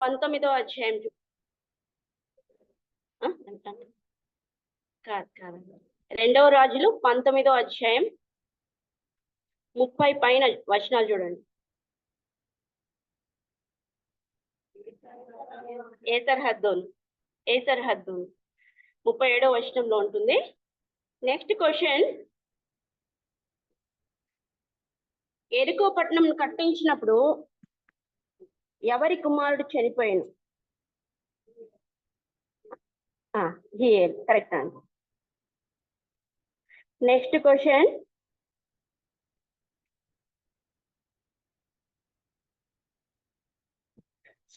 19వ అధ్యాయం కాదు 2వ రాజులు 19వ అధ్యాయం 30 పైన వచనాలు చూడండి. ఏ సరిహద్దు 37వ వచనంలో ఉంటుంది. నెక్స్ట్ క్వశ్చన్, ఎరికో పట్టణం కట్టించినప్పుడు ఎవరి కుమారుడు చనిపోయాను? కరెక్ట్ అండి. నెక్స్ట్ క్వశ్చన్,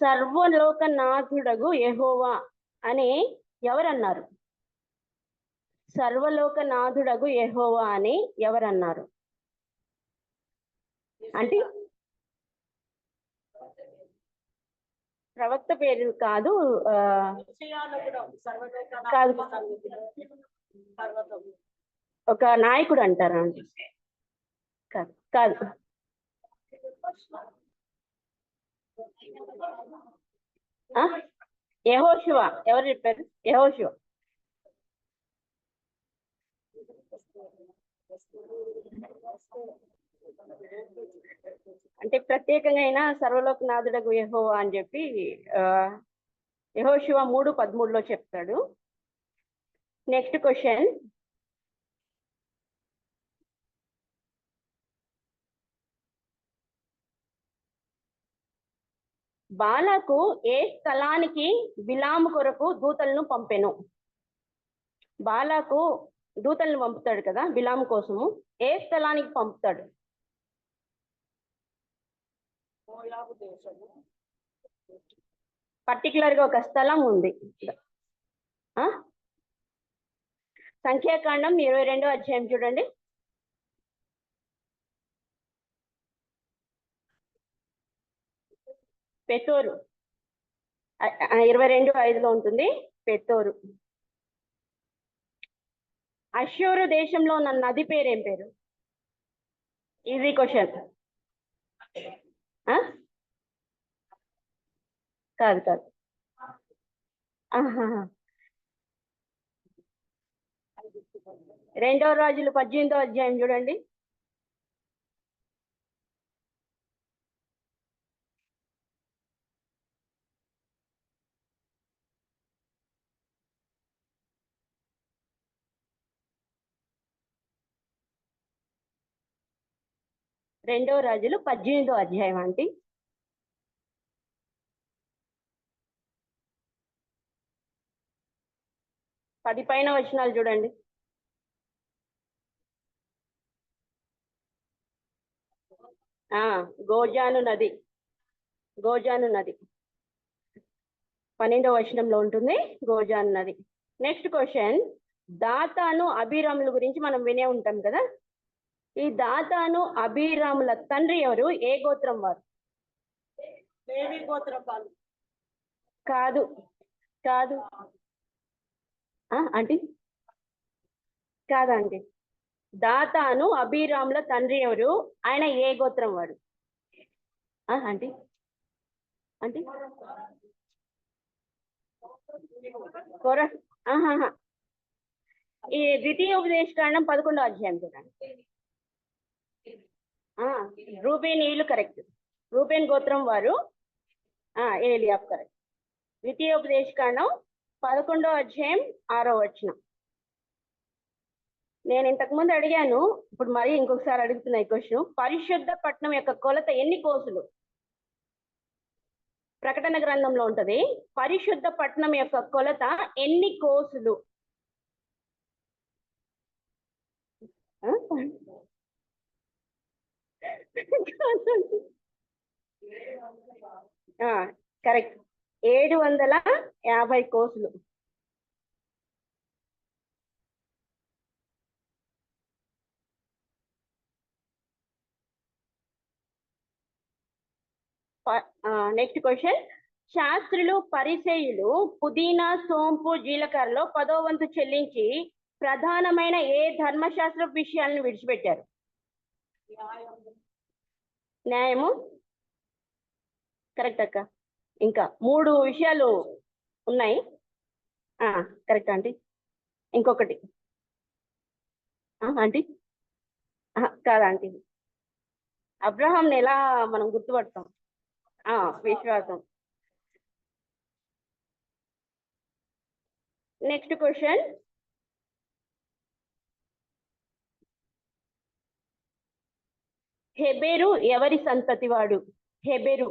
సర్వలోకనాథుడగు యెహోవా అని ఎవరన్నారు? సర్వలోకనాథుడగు యెహోవా అని ఎవరన్నారు? అంటే ప్రవక్త పేరు కాదు, కాదు, ఒక నాయకుడు అంటారా? కాదు కాదు, యెహోషువ. ఎవరు చెప్పారు? యెహోషువ. అంటే ప్రత్యేకంగా అయినా సర్వలోకనాథుడగు యెహోవా అని చెప్పి యెహోషువ 3:13లో చెప్తాడు. నెక్స్ట్ క్వశ్చన్, బాలాకు ఏ స్థలానికి బిలాము కొరకు దూతలను పంపెను? బాలాకు దూతలను పంపుతాడు కదా బిలాము కోసము, ఏ స్థలానికి పంపుతాడు? పర్టికులర్ గా ఒక స్థలం ఉంది. సంఖ్యాకాండం 22వ అధ్యాయం చూడండి. పెతోరు 22:5లో ఉంటుంది. పెతోరు. అష్షూరు దేశంలో ఉన్న నది పేరు ఏం పేరు? Easy question. కాదు కాదు, 2వ రాజులు 18వ అధ్యాయం చూడండి. రెండవ రాజులు 18వ అధ్యాయం అండి. పది పైన వచనాలు చూడండి. గోజాను నది 12వ వచనంలో ఉంటుంది, గోజాను నది. నెక్స్ట్ క్వశ్చన్, దాతాను అబీరాముల గురించి మనం వినే ఉంటాం కదా. ఈ దాతాను అబీరాముల తండ్రి ఎవరు? ఏ గోత్రం వారు? కాదు కాదు ఆంటీ, కాదండి. దాతాను అబీరాముల తండ్రి ఎవరు? ఆయన ఏ గోత్రం వాడు? ఆంటీ ఆంటీ ఈ ద్వితీయోపదేశకాండం 11వ అధ్యాయం చూడండి. రూబేనీయులు కరెక్ట్. రూబేన్ గోత్రం వారు. ఏలియాబ్ కరెక్ట్. ద్వితీయోపదేశకాండం 11వ అధ్యాయం 6వ వచనం. నేను ఇంతకు ముందు అడిగాను, ఇప్పుడు మరి ఇంకొకసారి అడుగుతున్నా ఈ క్వశ్చన్. పరిశుద్ధ పట్టణం యొక్క కొలత ఎన్ని కోసులు? ప్రకటన గ్రంథంలో ఉంటది. పరిశుద్ధ పట్టణం యొక్క కొలత ఎన్ని కోసులు? కరెక్ట్, 750 కోసులు. నెక్స్ట్ క్వశ్చన్, శాస్త్రులు పరిసయ్యులు పుదీనా, సోంపు, జీలకర్రలో 10వ వంతు చెల్లించి ప్రధానమైన ఏ ధర్మశాస్త్ర విషయాలను విడిచిపెట్టారు? న్యాయము కరెక్ట్ అక్క. ఇంకా 3 విషయాలు ఉన్నాయి. Correct aunty. ఇంకొకటి ఆంటీ కాదా ఆంటీ, అబ్రహాంని ఎలా మనం గుర్తుపడతాం? విశ్వాసం. నెక్స్ట్ క్వశ్చన్, హెబెరు ఎవరి సంతతి వాడు? హెబెరు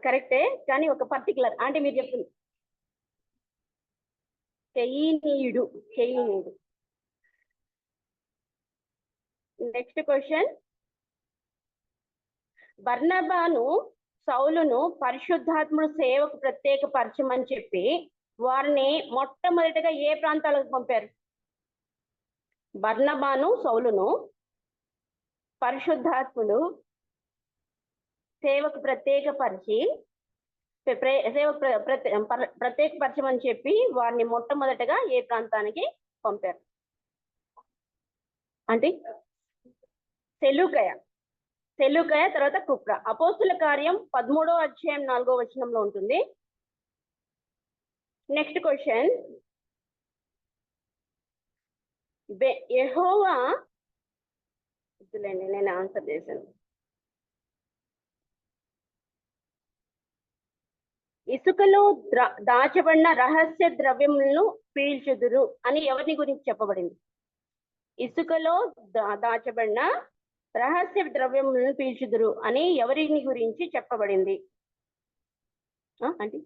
కరెక్టే, కానీ ఒక పర్టికులర్ అంటే మీరు చెప్తుంది కెయీనీయుడు. నెక్స్ట్ క్వశ్చన్, బర్నబాను సౌలును పరిశుద్ధాత్ముడు సేవకు ప్రత్యేకపరచమని చెప్పి వారిని మొట్టమొదటిగా ఏ ప్రాంతాలకు పంపారు? బర్నబాను సౌలును పరిశుద్ధాత్ముడు సేవకు ప్రత్యేకపరచమని చెప్పి వారిని మొట్టమొదటగా ఏ ప్రాంతానికి పంపారు? అంటే సెలూకయ తర్వాత కుప్ర. అపోస్తుల కార్యం 13వ అధ్యాయం 4వ వచనంలో ఉంటుంది. నెక్స్ట్ క్వశ్చన్, యెహోవా నేను ఆన్సర్ చేశాను. ఇసుకలో దాచబడిన రహస్య ద్రవ్యములను పీల్చుదురు అని ఎవరిని గురించి చెప్పబడింది? ఇసుకలో దాచబడిన రహస్య ద్రవ్యములను పీల్చుదురు అని ఎవరిని గురించి చెప్పబడింది? అంటే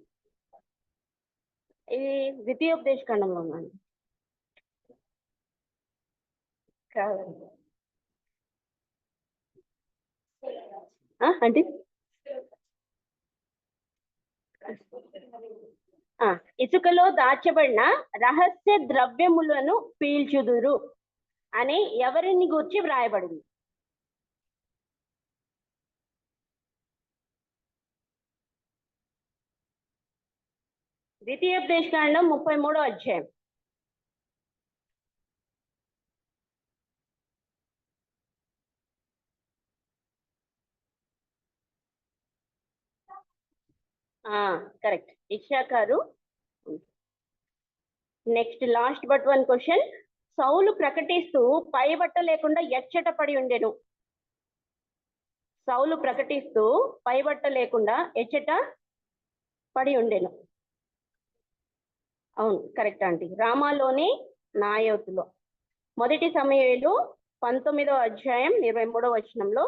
ఇది ద్వితీయోపదేశ ఖండంలో ఉందండి. కాదండి అంటే ఇసుకలో దాచబడిన రహస్య ద్రవ్యములను పీల్చుదురు అని ఎవరిని గురించి వ్రాయబడింది? ద్వితీయోపదేశ కాండం 33వ అధ్యాయం. కరెక్ట్, ఇశ్శాఖారు. Next last but one question, సౌలు ప్రకటిస్తూ పైబట్ట లేకుండా ఎచ్చట పడి ఉండెను. సౌలు ప్రకటిస్తూ పైబట్ట లేకుండా ఎచ్చట పడి ఉండెను. అవును కరెక్ట్ ఆంటీ, రామాలోని నాయోతులో. మొదటి సమూయేలు 19వ అధ్యాయం 23వ వచనంలో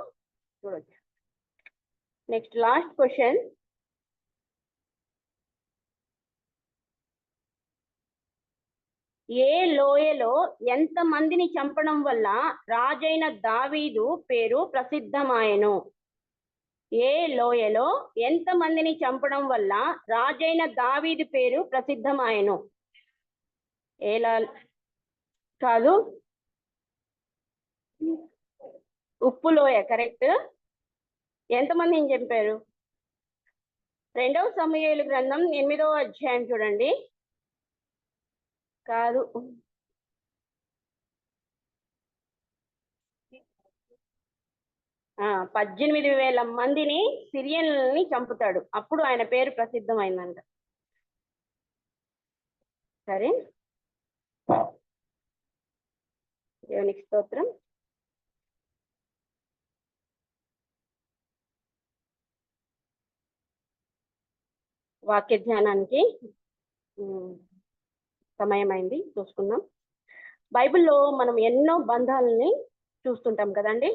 చూడొచ్చు. నెక్స్ట్ లాస్ట్ క్వశ్చన్, ఏ లోయలో ఎంత మందిని చంపడం వల్ల రాజైన దావీదు పేరు ప్రసిద్ధమాయెను? ఏ లోయలో ఎంత మందిని చంపడం వల్ల రాజైన దావీదు పేరు ప్రసిద్ధమాయెను? ఏలా కాదు, ఉప్పు లోయ. కరెక్ట్. ఎంతమందిని చంపారు? 2వ సమూయేలు గ్రంథం 8వ అధ్యాయం చూడండి. కాదు, 18,000 మందిని సిరియన్లని చంపుతాడు, అప్పుడు ఆయన పేరు ప్రసిద్ధమైందంట. సరే, దేవునికి స్తోత్రం. వాక్య ధ్యానానికి సమయమైంది, చూసుకుందాం. బైబిల్లో మనం ఎన్నో బంధాలని చూస్తుంటాం కదండి,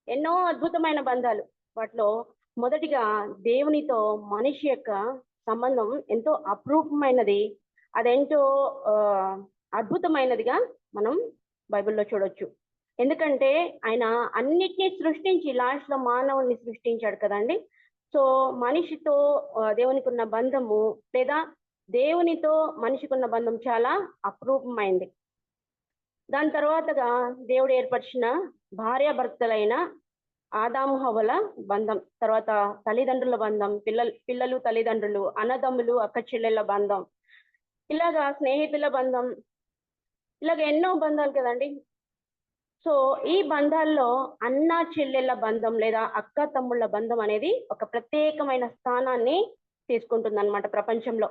ఎన్నో అద్భుతమైన బంధాలు. వాటిలో మొదటిగా దేవునితో మనిషి యొక్క సంబంధం ఎంతో అపరూపమైనది, అదెంతో అద్భుతమైనదిగా మనం బైబిల్లో చూడొచ్చు. ఎందుకంటే ఆయన అన్నిటినీ సృష్టించి లాస్ట్ లో మానవుని సృష్టించాడు కదండి. సో మనిషితో దేవునికి ఉన్న బంధము, లేదా దేవునితో మనిషికి ఉన్న బంధం చాలా అపరూపమైంది. దాని తర్వాతగా దేవుడు ఏర్పరిచిన భార్యాభర్తలైన ఆదాము హవ్వల బంధం, తర్వాత తల్లిదండ్రుల బంధం, పిల్లలు తల్లిదండ్రులు, అన్నదమ్ములు అక్క చెల్లెళ్ళ బంధం, ఇలాగా స్నేహితుల బంధం, ఇలాగ ఎన్నో బంధాలు కదండి. సో ఈ బంధాల్లో అన్న చెల్లెళ్ళ బంధం లేదా అక్క తమ్ముళ్ళ బంధం అనేది ఒక ప్రత్యేకమైన స్థానాన్ని తీసుకుంటుంది అనమాట ప్రపంచంలో.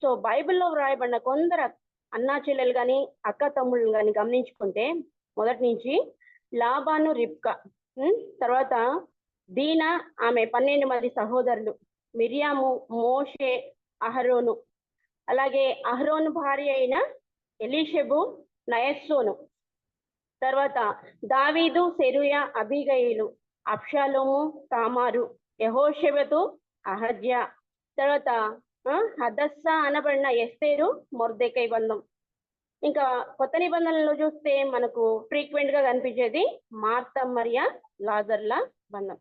సో బైబిల్లో వ్రాయబడిన కొందరు అన్నా చెల్లెలు కానీ అక్క తమ్ముళ్ళు కానీ గమనించుకుంటే మొదటి నుంచి లాబాను రిబ్కా, తర్వాత దీనా ఆమె 12 మంది సహోదరులు, మిరియాము, మోషే, అహరోను, అలాగే అహరోను భార్య అయిన ఎలీషెబు, నయస్సోను, తర్వాత దావీదు, సెరూయా, అబీగయిలు, అబ్షాలోము, తామారు, యెహోషెబతు, అహజ్యా, తర్వాత హదస్సా అనబడిన ఎస్తేరు, మొర్దెకై బంధం. ఇంకా కొత్త నిబంధనలో చూస్తే మనకు ఫ్రీక్వెంట్ గా కనిపించేది మార్త, మరియా, లాజర్ల బంధం.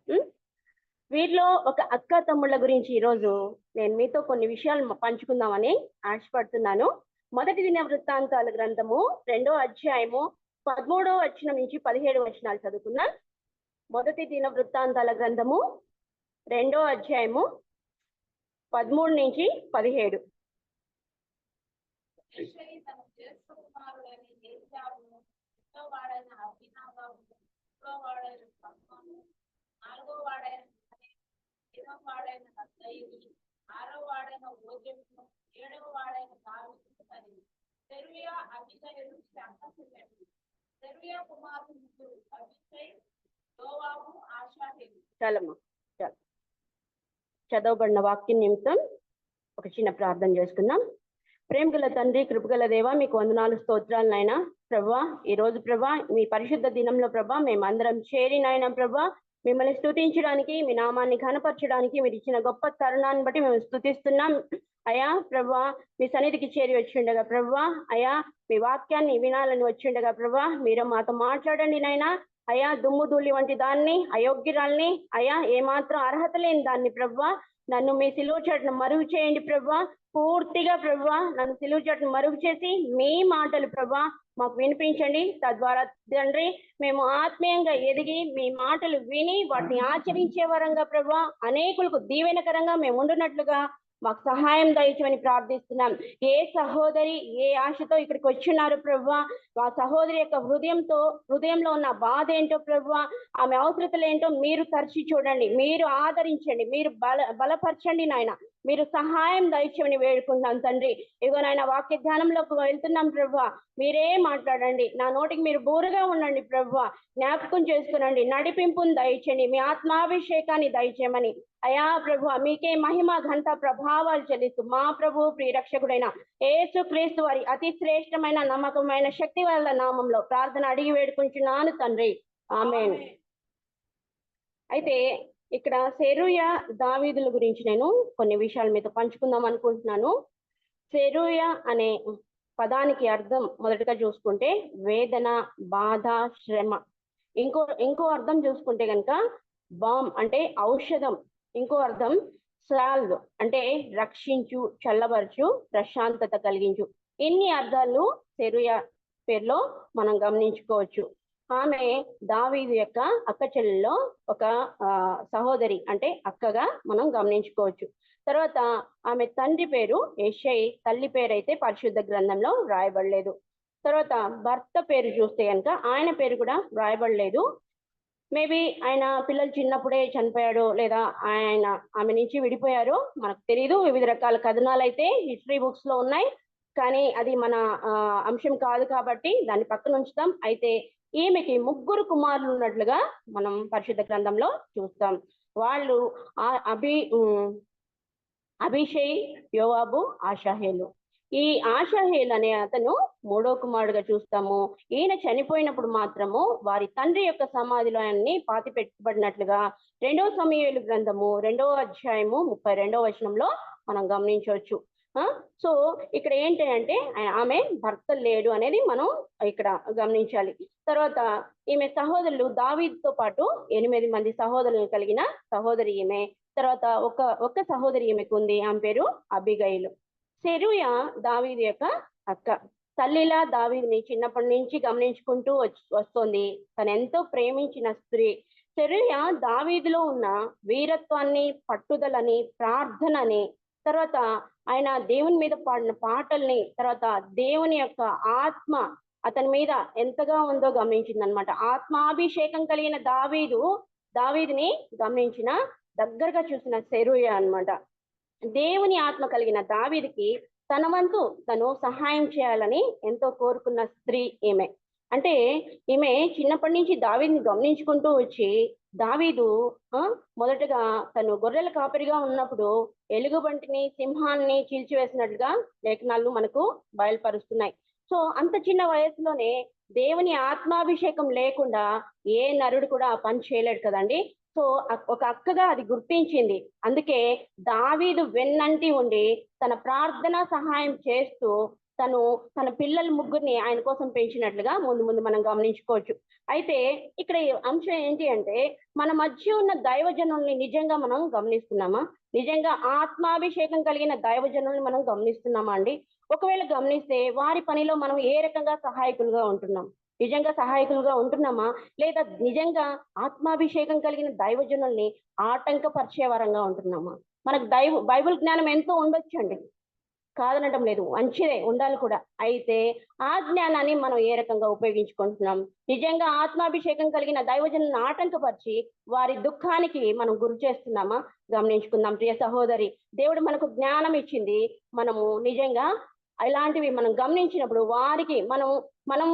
వీటిలో ఒక అక్క తమ్ముళ్ళ గురించి ఈరోజు నేను మీతో కొన్ని విషయాలు పంచుకుందామని ఆశపడుతున్నాను. మొదటి దిన వృత్తాంతాల గ్రంథము 2వ అధ్యాయము 13వ వచనం నుంచి 17 వచనాలు చదువుకుందాం. మొదటి దిన వృత్తాంతాల గ్రంథము 2వ అధ్యాయము 13 నుంచి 17. చాలమ్మా, చాలు. చదవబడిన వాక్యం నిమిత్తం ఒక చిన్న ప్రార్థన చేసుకుందాం. ప్రేమగల తండ్రి, కృపగల దేవ, మీకు వందనాలు, స్తోత్రాలు నాయన. ప్రభా, ఈ రోజు ప్రభా మీ పరిశుద్ధ దినంలో ప్రభా మేమందరం చేరి నాయన ప్రభా మిమ్మల్ని స్తుతించడానికి, మీ నామాన్ని ఘనపరచడానికి మీరు ఇచ్చిన గొప్ప తరుణాన్ని బట్టి మేము స్తుతిస్తున్నాం అయా. ప్రభా మీ సన్నిధికి చేరి వచ్చిండగా ప్రభా అయా మీ వాక్యాన్ని వినాలని వచ్చిండగా ప్రభా మీరు మాతో మాట్లాడండి నాయన అయా. దుమ్ము ధూళి వంటి దాన్ని, అయోగ్యురాల్ని అయా, ఏమాత్రం అర్హత లేని దాన్ని ప్రభా నన్ను మీ సిలువ చాటును మరుగు చేయండి ప్రభా. పూర్తిగా ప్రభా నన్ను సిలువ చాటును మరుగు చేసి మీ మాటలు ప్రభా మాకు వినిపించండి. తద్వారా తండ్రి మేము ఆత్మీయంగా ఎదిగి మీ మాటలు విని వాటిని ఆచరించే వరంగా ప్రభా అనేకులకు దీవెనకరంగా మేము ఉండునట్లుగా మాకు సహాయం దయచమని ప్రార్థిస్తున్నాం. ఏ సహోదరి ఏ ఆశతో ఇక్కడికి వచ్చినారు ప్రభా, ఆ సహోదరి యొక్క హృదయంలో ఉన్న బాధ ఏంటో ప్రభా, ఆమె అవసరతలు ఏంటో మీరు తరచి చూడండి, మీరు ఆదరించండి, మీరు బలపరచండి నాయన. మీరు సహాయం దయచమని వేడుకుంటాం తండ్రి. ఇగో నాయన వాక్య ధ్యానంలోకి వెళ్తున్నాం ప్రభా, మీరే మాట్లాడండి, నా నోటికి మీరు బూరగా ఉండండి ప్రభా. జ్ఞాపకం చేసుకునండి, నడిపింపుని దయచండి, మీ ఆత్మాభిషేకాన్ని దయచేయమని అయా ప్రభు మీకే మహిమ ఘనత ప్రభావాలు చెల్లిస్తూ మా ప్రభు ప్రియరక్షకుడైన యేసు క్రీస్తు వారి అతి శ్రేష్టమైన నమ్మకమైన శక్తి వల్ల నామంలో ప్రార్థన అడిగి వేడుకుంటున్నాను తండ్రి, ఆమేన్. అయితే ఇక్కడ సెరూయా, దావీదుల గురించి నేను కొన్ని విషయాలు మీతో పంచుకుందాం అనుకుంటున్నాను. సెరూయా అనే పదానికి అర్థం మొదటగా చూసుకుంటే వేదన, బాధ, శ్రమ. ఇంకో అర్థం చూసుకుంటే కనుక బామ్ అంటే ఔషధం, ఇంకో అర్థం సాల్వ్ అంటే రక్షించు, చల్లబరచు, ప్రశాంతత కలిగించు. ఇన్ని అర్థాలు సెరూయా పేరులో మనం గమనించుకోవచ్చు. ఆమె దావీదు యొక్క అక్క చెల్లెల్లో ఒక సహోదరి అంటే అక్కగా మనం గమనించుకోవచ్చు. తర్వాత ఆమె తండ్రి పేరు యెషై, తల్లి పేరు అయితే పరిశుద్ధ గ్రంథంలో రాయబడలేదు. తర్వాత భర్త పేరు చూస్తే కనుక ఆయన పేరు కూడా రాయబడలేదు. మేబీ ఆయన పిల్లలు చిన్నప్పుడే చనిపోయాడు లేదా ఆమె నుంచి విడిపోయారు, మనకు తెలియదు. వివిధ రకాల కథనాలు అయితే హిస్టరీ బుక్స్ లో ఉన్నాయి, కానీ అది మన అంశం కాదు కాబట్టి దాన్ని పక్కన ఉంచుతాం. అయితే ఈమెకి 3 కుమారులు ఉన్నట్లుగా మనం పరిశుద్ధ గ్రంథంలో చూస్తాం. వాళ్ళు అభిషై, యోవాబు, ఆషాహేలు. ఈ ఆషాహేల్ అనే అతను 3వ కుమారుడుగా చూస్తాము. ఈయన చనిపోయినప్పుడు మాత్రము వారి తండ్రి యొక్క సమాధిలో ఆయన్ని పాతి పెట్టబడినట్లుగా 2వ సమూయేలు గ్రంథము 2వ అధ్యాయము 32వ వచనంలో మనం గమనించవచ్చు. సో ఇక్కడ ఏంటి అంటే ఆమె భర్త లేడు అనేది మనం ఇక్కడ గమనించాలి. తర్వాత ఈమె సహోదరులు దావీదుతో పాటు 8 మంది సహోదరులను కలిగిన సహోదరి ఈమె. తర్వాత ఒక సహోదరి ఈమెకు ఉంది, ఆమె పేరు అబీగయిలు. సెరూయా దావీదు యొక్క అక్క. తల్లిలా దావీదుని చిన్నప్పటి నుంచి గమనించుకుంటూ వస్తోంది. తను ఎంతో ప్రేమించిన స్త్రీ. సెరూయా దావీదులో ఉన్న వీరత్వాన్ని, పట్టుదలని, ప్రార్థనని, తర్వాత ఆయన దేవుని మీద పాడిన పాటల్ని, తర్వాత దేవుని యొక్క ఆత్మ అతని మీద ఎంతగా ఉందో గమనించింది అనమాట. ఆత్మాభిషేకం కలిగిన దావీదుని గమనించిన, దగ్గరగా చూసిన సెరూయా అన్నమాట. దేవుని ఆత్మ కలిగిన దావీదుకి తన వంతు తను సహాయం చేయాలని ఎంతో కోరుకున్న స్త్రీ ఈమె. అంటే ఈమె చిన్నప్పటి నుంచి దావీదుని గమనించుకుంటూ వచ్చి, దావీదు మొదటగా తను గొర్రెల కాపరిగా ఉన్నప్పుడు ఎలుగుబంటిని, సింహాన్ని చీల్చివేసినట్లుగా లేఖనాలు మనకు బయలుపరుస్తున్నాయి. సో అంత చిన్న వయసులోనే దేవుని ఆత్మాభిషేకం లేకుండా ఏ నరుడు కూడా ఆ పని చేయలేడు కదండి. సో ఒక అక్కగా అది గుర్తించింది. అందుకే దావీదు వెన్నంటి ఉండి తన ప్రార్థన సహాయం చేస్తూ తన పిల్లల ముగ్గురిని ఆయన కోసం పెంచినట్లుగా ముందు ముందు మనం గమనించుకోవచ్చు. అయితే ఇక్కడ అంశం ఏంటి అంటే, మన మధ్య ఉన్న దైవజనుల్ని నిజంగా మనం గమనిస్తున్నామా? నిజంగా ఆత్మాభిషేకం కలిగిన దైవజనుల్ని మనం గమనిస్తున్నామా అండి? ఒకవేళ గమనిస్తే వారి పనిలో మనం ఏ రకంగా సహాయకులుగా ఉంటున్నాం? నిజంగా సహాయకులుగా ఉంటున్నామా? లేదా నిజంగా ఆత్మాభిషేకం కలిగిన దైవజనుల్ని ఆటంకపరిచే వరంగా ఉంటున్నామా? మనకు బైబిల్ జ్ఞానం ఎంతో ఉండొచ్చండి, కాదనటం లేదు, మంచిదే, ఉండాలి కూడా. అయితే ఆ జ్ఞానాన్ని మనం ఏ రకంగా ఉపయోగించుకుంటున్నాం? నిజంగా ఆత్మాభిషేకం కలిగిన దైవజనులను ఆటంకపరిచి వారి దుఃఖానికి మనం గురి చేస్తున్నామా? గమనించుకుందాం ప్రియ సహోదరి. దేవుడు మనకు జ్ఞానం ఇచ్చింది. మనము నిజంగా ఇలాంటివి మనం గమనించినప్పుడు వారికి మనం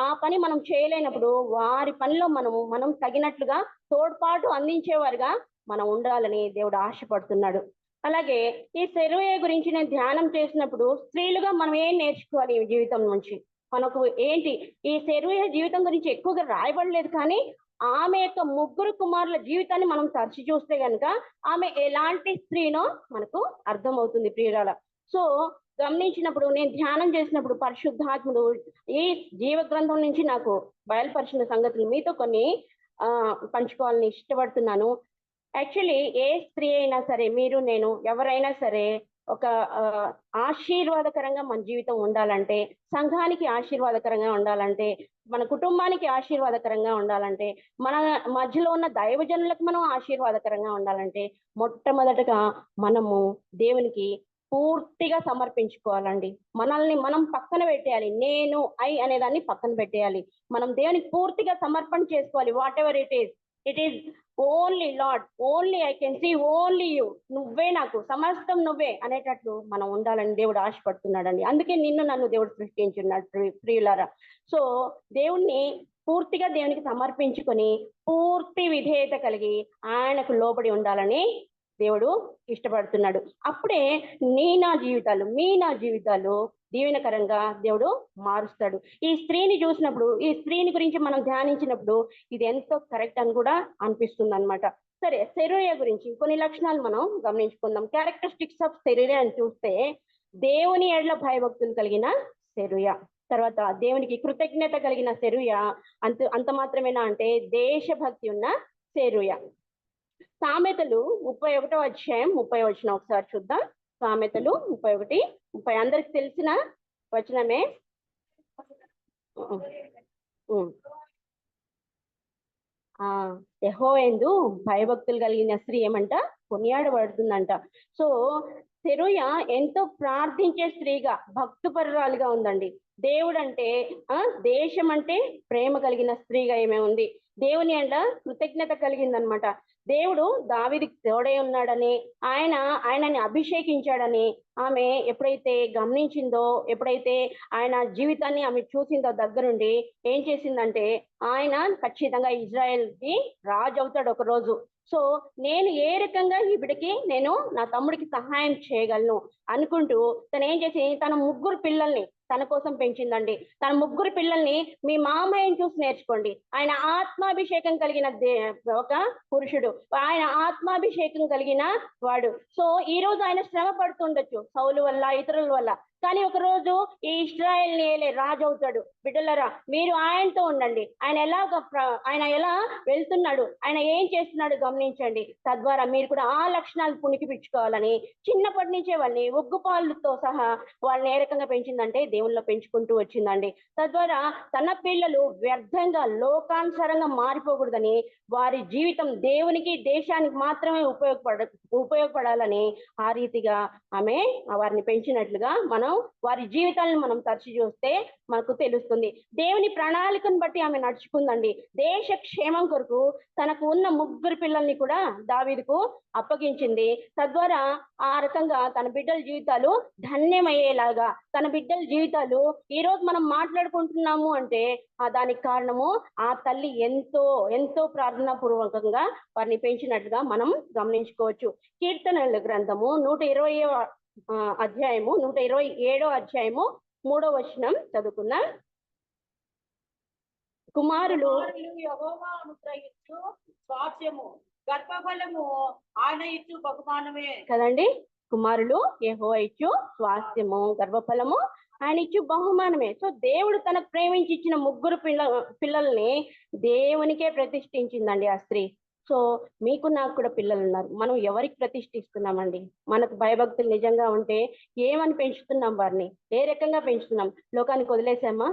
ఆ పని మనం చేయలేనప్పుడు వారి పనిలో మనం తగినట్లుగా తోడ్పాటు అందించేవారుగా మనం ఉండాలని దేవుడు ఆశపడుతున్నాడు. అలాగే ఈ సెరూయా గురించి నేను ధ్యానం చేసినప్పుడు స్త్రీలుగా మనం ఏం నేర్చుకోవాలి ఈ జీవితం నుంచి? మనకు ఏంటి, ఈ సెరూయా జీవితం గురించి ఎక్కువగా రాయబడలేదు, కానీ ఆమె యొక్క ముగ్గురు కుమారుల జీవితాన్ని మనం తరచి చూస్తే గనుక ఆమె ఎలాంటి స్త్రీనో మనకు అర్థమవుతుంది ప్రియురాల. సో గమనించినప్పుడు, నేను ధ్యానం చేసినప్పుడు పరిశుద్ధాత్ముడు ఈ జీవ గ్రంథం నుంచి నాకు బయలుపరిచిన సంగతులు మీతో కొన్ని పంచుకోవాలని ఇష్టపడుతున్నాను. యాక్చువల్లీ ఏ స్త్రీ అయినా సరే, మీరు నేను ఎవరైనా సరే, ఒక ఆశీర్వాదకరంగా మన జీవితం ఉండాలంటే, సంఘానికి ఆశీర్వాదకరంగా ఉండాలంటే, మన కుటుంబానికి ఆశీర్వాదకరంగా ఉండాలంటే, మన మధ్యలో ఉన్న దైవజనులకు మనం ఆశీర్వాదకరంగా ఉండాలంటే, మొట్టమొదటగా మనము దేవునికి పూర్తిగా సమర్పించుకోవాలండి. మనల్ని మనం పక్కన పెట్టేయాలి. నేను అనేదాన్ని పక్కన పెట్టేయాలి. మనం దేవునికి పూర్తిగా సమర్పణ చేసుకోవాలి. Whatever it is only Lord, only I can see only you, నువ్వే నాకు సమస్తం, నువ్వే అనేటట్లు మనం ఉండాలని దేవుడు ఆశపడుతున్నాడండి. అందుకే నన్ను దేవుడు సృష్టించున్నాడు ప్రియులారా. సో దేవుణ్ణి పూర్తిగా దేవునికి సమర్పించుకొని పూర్తి విధేయత కలిగి ఆయనకు లోబడి ఉండాలని దేవుడు ఇష్టపడుతున్నాడు. అప్పుడే నా జీవితాలు దీవెనకరంగా దేవుడు మారుస్తాడు. ఈ స్త్రీని చూసినప్పుడు, ఈ స్త్రీని గురించి మనం ధ్యానించినప్పుడు ఇది ఎంతో కరెక్ట్ అని కూడా అనిపిస్తుంది అనమాట. సరే, సెరూయా గురించి కొన్ని లక్షణాలు మనం గమనించుకుందాం. క్యారెక్టరిస్టిక్స్ ఆఫ్ సెరూయా అని చూస్తే, దేవుని ఎడల భయభక్తులు కలిగిన సెరూయా, తర్వాత దేవునికి కృతజ్ఞత కలిగిన సెరూయా, అంత మాత్రమేనా అంటే దేశభక్తి ఉన్న సెరూయా. సామెతలు 31వ అధ్యాయం 30వ వచనం ఒకసారి చూద్దాం. సామెతలు 31:30 అందరికి తెలిసిన వచనమే. యెహోవాయందు భయభక్తులు కలిగిన స్త్రీ ఏమంట కొనియాడబడుతుందంట. సో సెరూయా ఎంతో ప్రార్థించే స్త్రీగా, భక్తుపరురాలుగా ఉందండి. దేవుడు అంటే, దేశం అంటే ప్రేమ కలిగిన స్త్రీగా ఏమే ఉంది. దేవుని అంట కృతజ్ఞత కలిగిందనమాట. దేవుడు దావీదుకి తోడై ఉన్నాడని, ఆయనని అభిషేకించాడని ఆమె ఎప్పుడైతే గమనించిందో, ఎప్పుడైతే ఆయన జీవితాన్ని ఆమె చూసిందో దగ్గరుండి, ఏం చేసిందంటే, ఆయన ఖచ్చితంగా ఇజ్రాయెల్కి రాజు అవుతాడు ఒక రోజు. సో నేను ఏ రకంగా ఈ బిడ్డకి నేను నా తమ్ముడికి సహాయం చేయగలను అనుకుంటూ తను ఏం చేసి తన ముగ్గురు పిల్లల్ని తన కోసం పెంచిందండి. తన ముగ్గురు పిల్లల్ని మీ మామయ్యని చూసి నేర్చుకోండి. ఆయన ఆత్మాభిషేకం కలిగిన ఒక పురుషుడు, ఆయన ఆత్మాభిషేకం కలిగిన వాడు. సో ఈ రోజు ఆయన శ్రమ పడుతుండొచ్చు సౌలు వల్ల, ఇతరుల వల్ల, కానీ ఒక రోజు ఈ ఇశ్రాయేల్ని ఏలే రాజు అవుతాడు. బిడ్డలరా, మీరు ఆయనతో ఉండండి. ఆయన ఎలా వెళ్తున్నాడు, ఆయన ఏం చేస్తున్నాడు గమనించండి. తద్వారా మీరు కూడా ఆ లక్షణాలు పుణికిపుచ్చుకోవాలని చిన్నప్పటి నుంచే వాళ్ళని ఉగ్గుపాలతో సహా వాళ్ళని ఏ రకంగా పెంచిందంటే దేవుళ్ళలో పెంచుకుంటూ వచ్చిందండి. తద్వారా తన పిల్లలు వ్యర్థంగా లోకానుసారంగా మారిపోకూడదని, వారి జీవితం దేవునికి, దేశానికి మాత్రమే ఉపయోగపడాలని ఆ రీతిగా ఆమె వారిని పెంచినట్లుగా మనం వారి జీవితాలను మనం తరచి చూస్తే మనకు తెలుస్తుంది. దేవుని ప్రణాళికను బట్టి ఆమె నడుచుకుందండి. దేశ క్షేమం కొరకు తనకు ఉన్న 3 పిల్లల్ని కూడా దావీదుకు అప్పగించింది. తద్వారా ఆ రకంగా తన బిడ్డల జీవితాలు ధన్యమయ్యేలాగా, తన బిడ్డల జీవితాలు ఈ రోజు మనం మాట్లాడుకుంటున్నాము అంటే దానికి కారణము ఆ తల్లి ఎంతో ఎంతో ప్రార్థనా పూర్వకంగా వారిని పెంచినట్టుగా మనం గమనించుకోవచ్చు. కీర్తనల గ్రంథము 120వ అధ్యాయము 127వ అధ్యాయము 3వ వచనం చదువుకుందాం. కుమారులు యెహోవా అనుగ్రహించు స్వాస్థ్యము, గర్భఫలము ఆయన ఇచ్చు బహుమానమే కదండి. కుమారులు యెహోవా ఇచ్చు స్వాస్థ్యము, గర్భఫలము ఆయన ఇచ్చు బహుమానమే. సో దేవుడు తనకు ప్రేమించి ఇచ్చిన 3 పిల్లల్ని దేవునికే ప్రతిష్ఠించిందండి ఆ స్త్రీ. సో మీకు నాకు కూడా పిల్లలు ఉన్నారు. మనం ఎవరికి ప్రతిష్ఠిస్తున్నామండి? మనకు భయభక్తులు నిజంగా ఉంటే ఏమని పెంచుతున్నాం? వారిని ఏ రకంగా పెంచుతున్నాం? లోకానికి వదిలేసామా?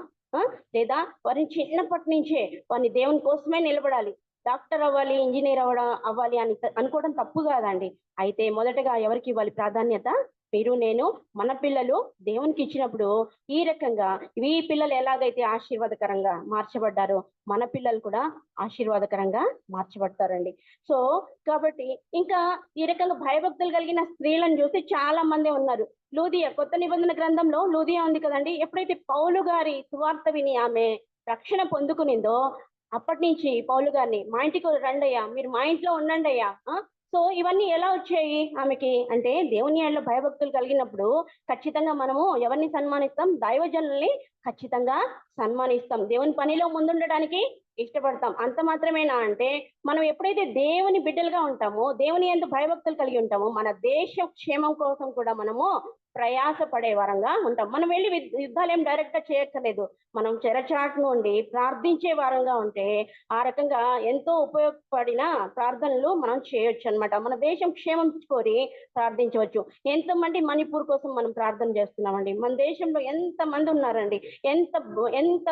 లేదా వారిని చిన్నప్పటి నుంచే వారిని దేవుని కోసమే నిలబడాలి, డాక్టర్ అవ్వాలి, ఇంజనీర్ అవ్వాలి అని అనుకోవడం తప్పు కాదండి. అయితే మొదటగా ఎవరికి ఇవ్వాలి ప్రాధాన్యత? మీరు నేను మన పిల్లలు దేవునికి ఇచ్చినప్పుడు ఈ రకంగా ఈ పిల్లలు ఎలాగైతే ఆశీర్వాదకరంగా మార్చబడ్డారో మన పిల్లలు కూడా ఆశీర్వాదకరంగా మార్చబడతారండి. సో కాబట్టి ఇంకా ఈ రకంగా భయభక్తులు కలిగిన స్త్రీలను చూసి చాలా మంది ఉన్నారు. లూదియా, కొత్త నిబంధన గ్రంథంలో లూదియా ఉంది కదండి. ఎప్పుడైతే పౌలు గారి సువార్త విని ఆమె రక్షణ పొందుకునిందో అప్పటి నుంచి పౌలు గారిని మా ఇంటికి రండి అయ్యా, మీరు మా ఇంట్లో ఉండండి అయ్యా. సో ఇవన్నీ ఎలా వచ్చాయి ఆమెకి అంటే దేవుని ఏళ్ళ భయభక్తులు కలిగినప్పుడు ఖచ్చితంగా మనము ఎవరిని సన్మానిస్తాం? దైవజనుల్ని ఖచ్చితంగా సన్మానిస్తాం. దేవుని పనిలో ముందుండడానికి ఇష్టపడతాం. అంత మాత్రమేనా అంటే మనం ఎప్పుడైతే దేవుని బిడ్డలుగా ఉంటామో, దేవుని యందు భయభక్తులు కలిగి ఉంటామో, మన దేశ క్షేమం కోసం కూడా మనము ప్రయాసపడే వారంగా ఉంటాం. మనం వెళ్ళి యుద్ధాలు ఏం డైరెక్ట్ గా చేయక్కర్లేదు. మనం చెరచాటు నుండి ప్రార్థించే వారంగా ఉంటే ఆ రకంగా ఎంతో ఉపయోగపడిన ప్రార్థనలు మనం చేయొచ్చు అనమాట. మన దేశం క్షేమం కోరి ప్రార్థించవచ్చు. ఎంతమంది మణిపూర్ కోసం మనం ప్రార్థన చేస్తున్నామండి. మన దేశంలో ఎంత మంది ఉన్నారండి, ఎంత ఎంత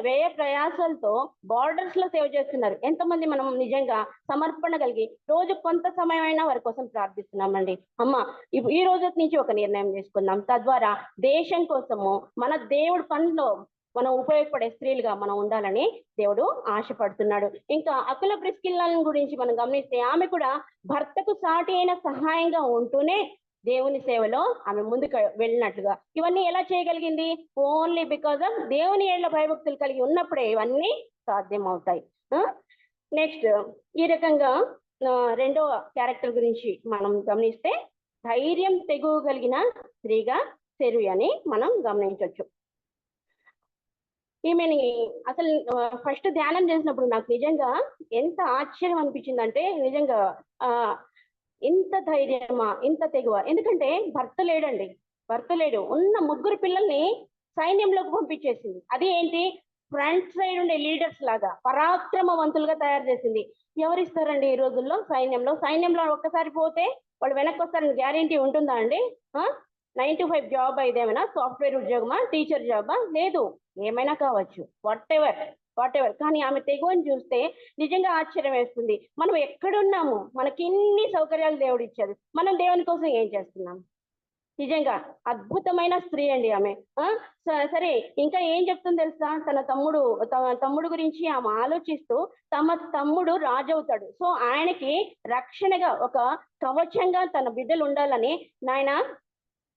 వ్యయ ప్రయాసాలతో బార్డర్స్ లో సేవ చేస్తున్నారు. ఎంతమంది మనం నిజంగా సమర్పణ కలిగి రోజు కొంత సమయం అయినా వారి కోసం ప్రార్థిస్తున్నామండి. అమ్మ ఈ రోజు నుంచి ఒక నిర్ణయం తీసుకుందాం. తద్వారా దేశం కోసము మన దేవుడి పనిలో మనం ఉపయోగపడే స్త్రీలుగా మనం ఉండాలని దేవుడు ఆశపడుతున్నాడు. ఇంకా అకుల ప్రిస్కిల్లాల గురించి మనం గమనిస్తే ఆమె కూడా భర్తకు సాటి అయిన సహాయంగా ఉంటూనే దేవుని సేవలో ఆమె ముందుకు వెళ్ళినట్లుగా. ఇవన్నీ ఎలా చేయగలిగింది? ఓన్లీ బికాజ్ ఆఫ్ దేవుని ఏళ్ల భయభక్తులు కలిగి ఉన్నప్పుడే ఇవన్నీ సాధ్యం అవుతాయి. నెక్స్ట్ ఈ రకంగా రెండో క్యారెక్టర్ గురించి మనం గమనిస్తే ధైర్యం తెగువ కలిగిన స్త్రీగా సెరూయని మనం గమనించవచ్చు. ఈమెని అసలు ఫస్ట్ ధ్యానం చేసినప్పుడు నాకు నిజంగా ఎంత ఆశ్చర్యం అనిపించిందంటే, నిజంగా ఇంత ధైర్యమా, ఇంత తెగువ. ఎందుకంటే భర్త లేడండి, భర్త లేడు. ఉన్న 3 పిల్లల్ని సైన్యంలోకి పంపించేసింది. అది ఏంటి? ఫ్రంట్ సైడ్ ఉండే లీడర్స్ లాగా పరాక్రమవంతులుగా తయారు చేసింది. ఎవరిస్తారండి ఈ రోజుల్లో సైన్యంలో ఒక్కసారి పోతే వాళ్ళు వెనక్కి వస్తారని గ్యారంటీ ఉంటుందా అండి? 9 to 5 జాబ్ ఇదేమైనా సాఫ్ట్వేర్ ఉద్యోగమా, టీచర్ జాబా? లేదు, ఏమైనా కావచ్చు, వాట్ ఎవర్. కానీ ఆమె తెగువని చూస్తే నిజంగా ఆశ్చర్యం వేస్తుంది. మనం ఎక్కడున్నాము? మనకి ఇన్ని సౌకర్యాలు దేవుడు ఇచ్చారు, మనం దేవుని కోసం ఏం చేస్తున్నాం? నిజంగా అద్భుతమైన స్త్రీ అండి ఆమె. సరే, ఇంకా ఏం చెప్తుంది తెలుసా? తన తమ్ముడు గురించి ఆమె ఆలోచిస్తూ తమ తమ్ముడు రాజు అవుతాడు. సో ఆయనకి రక్షణగా ఒక కవచంగా తన బిడ్డలు ఉండాలని, నాయన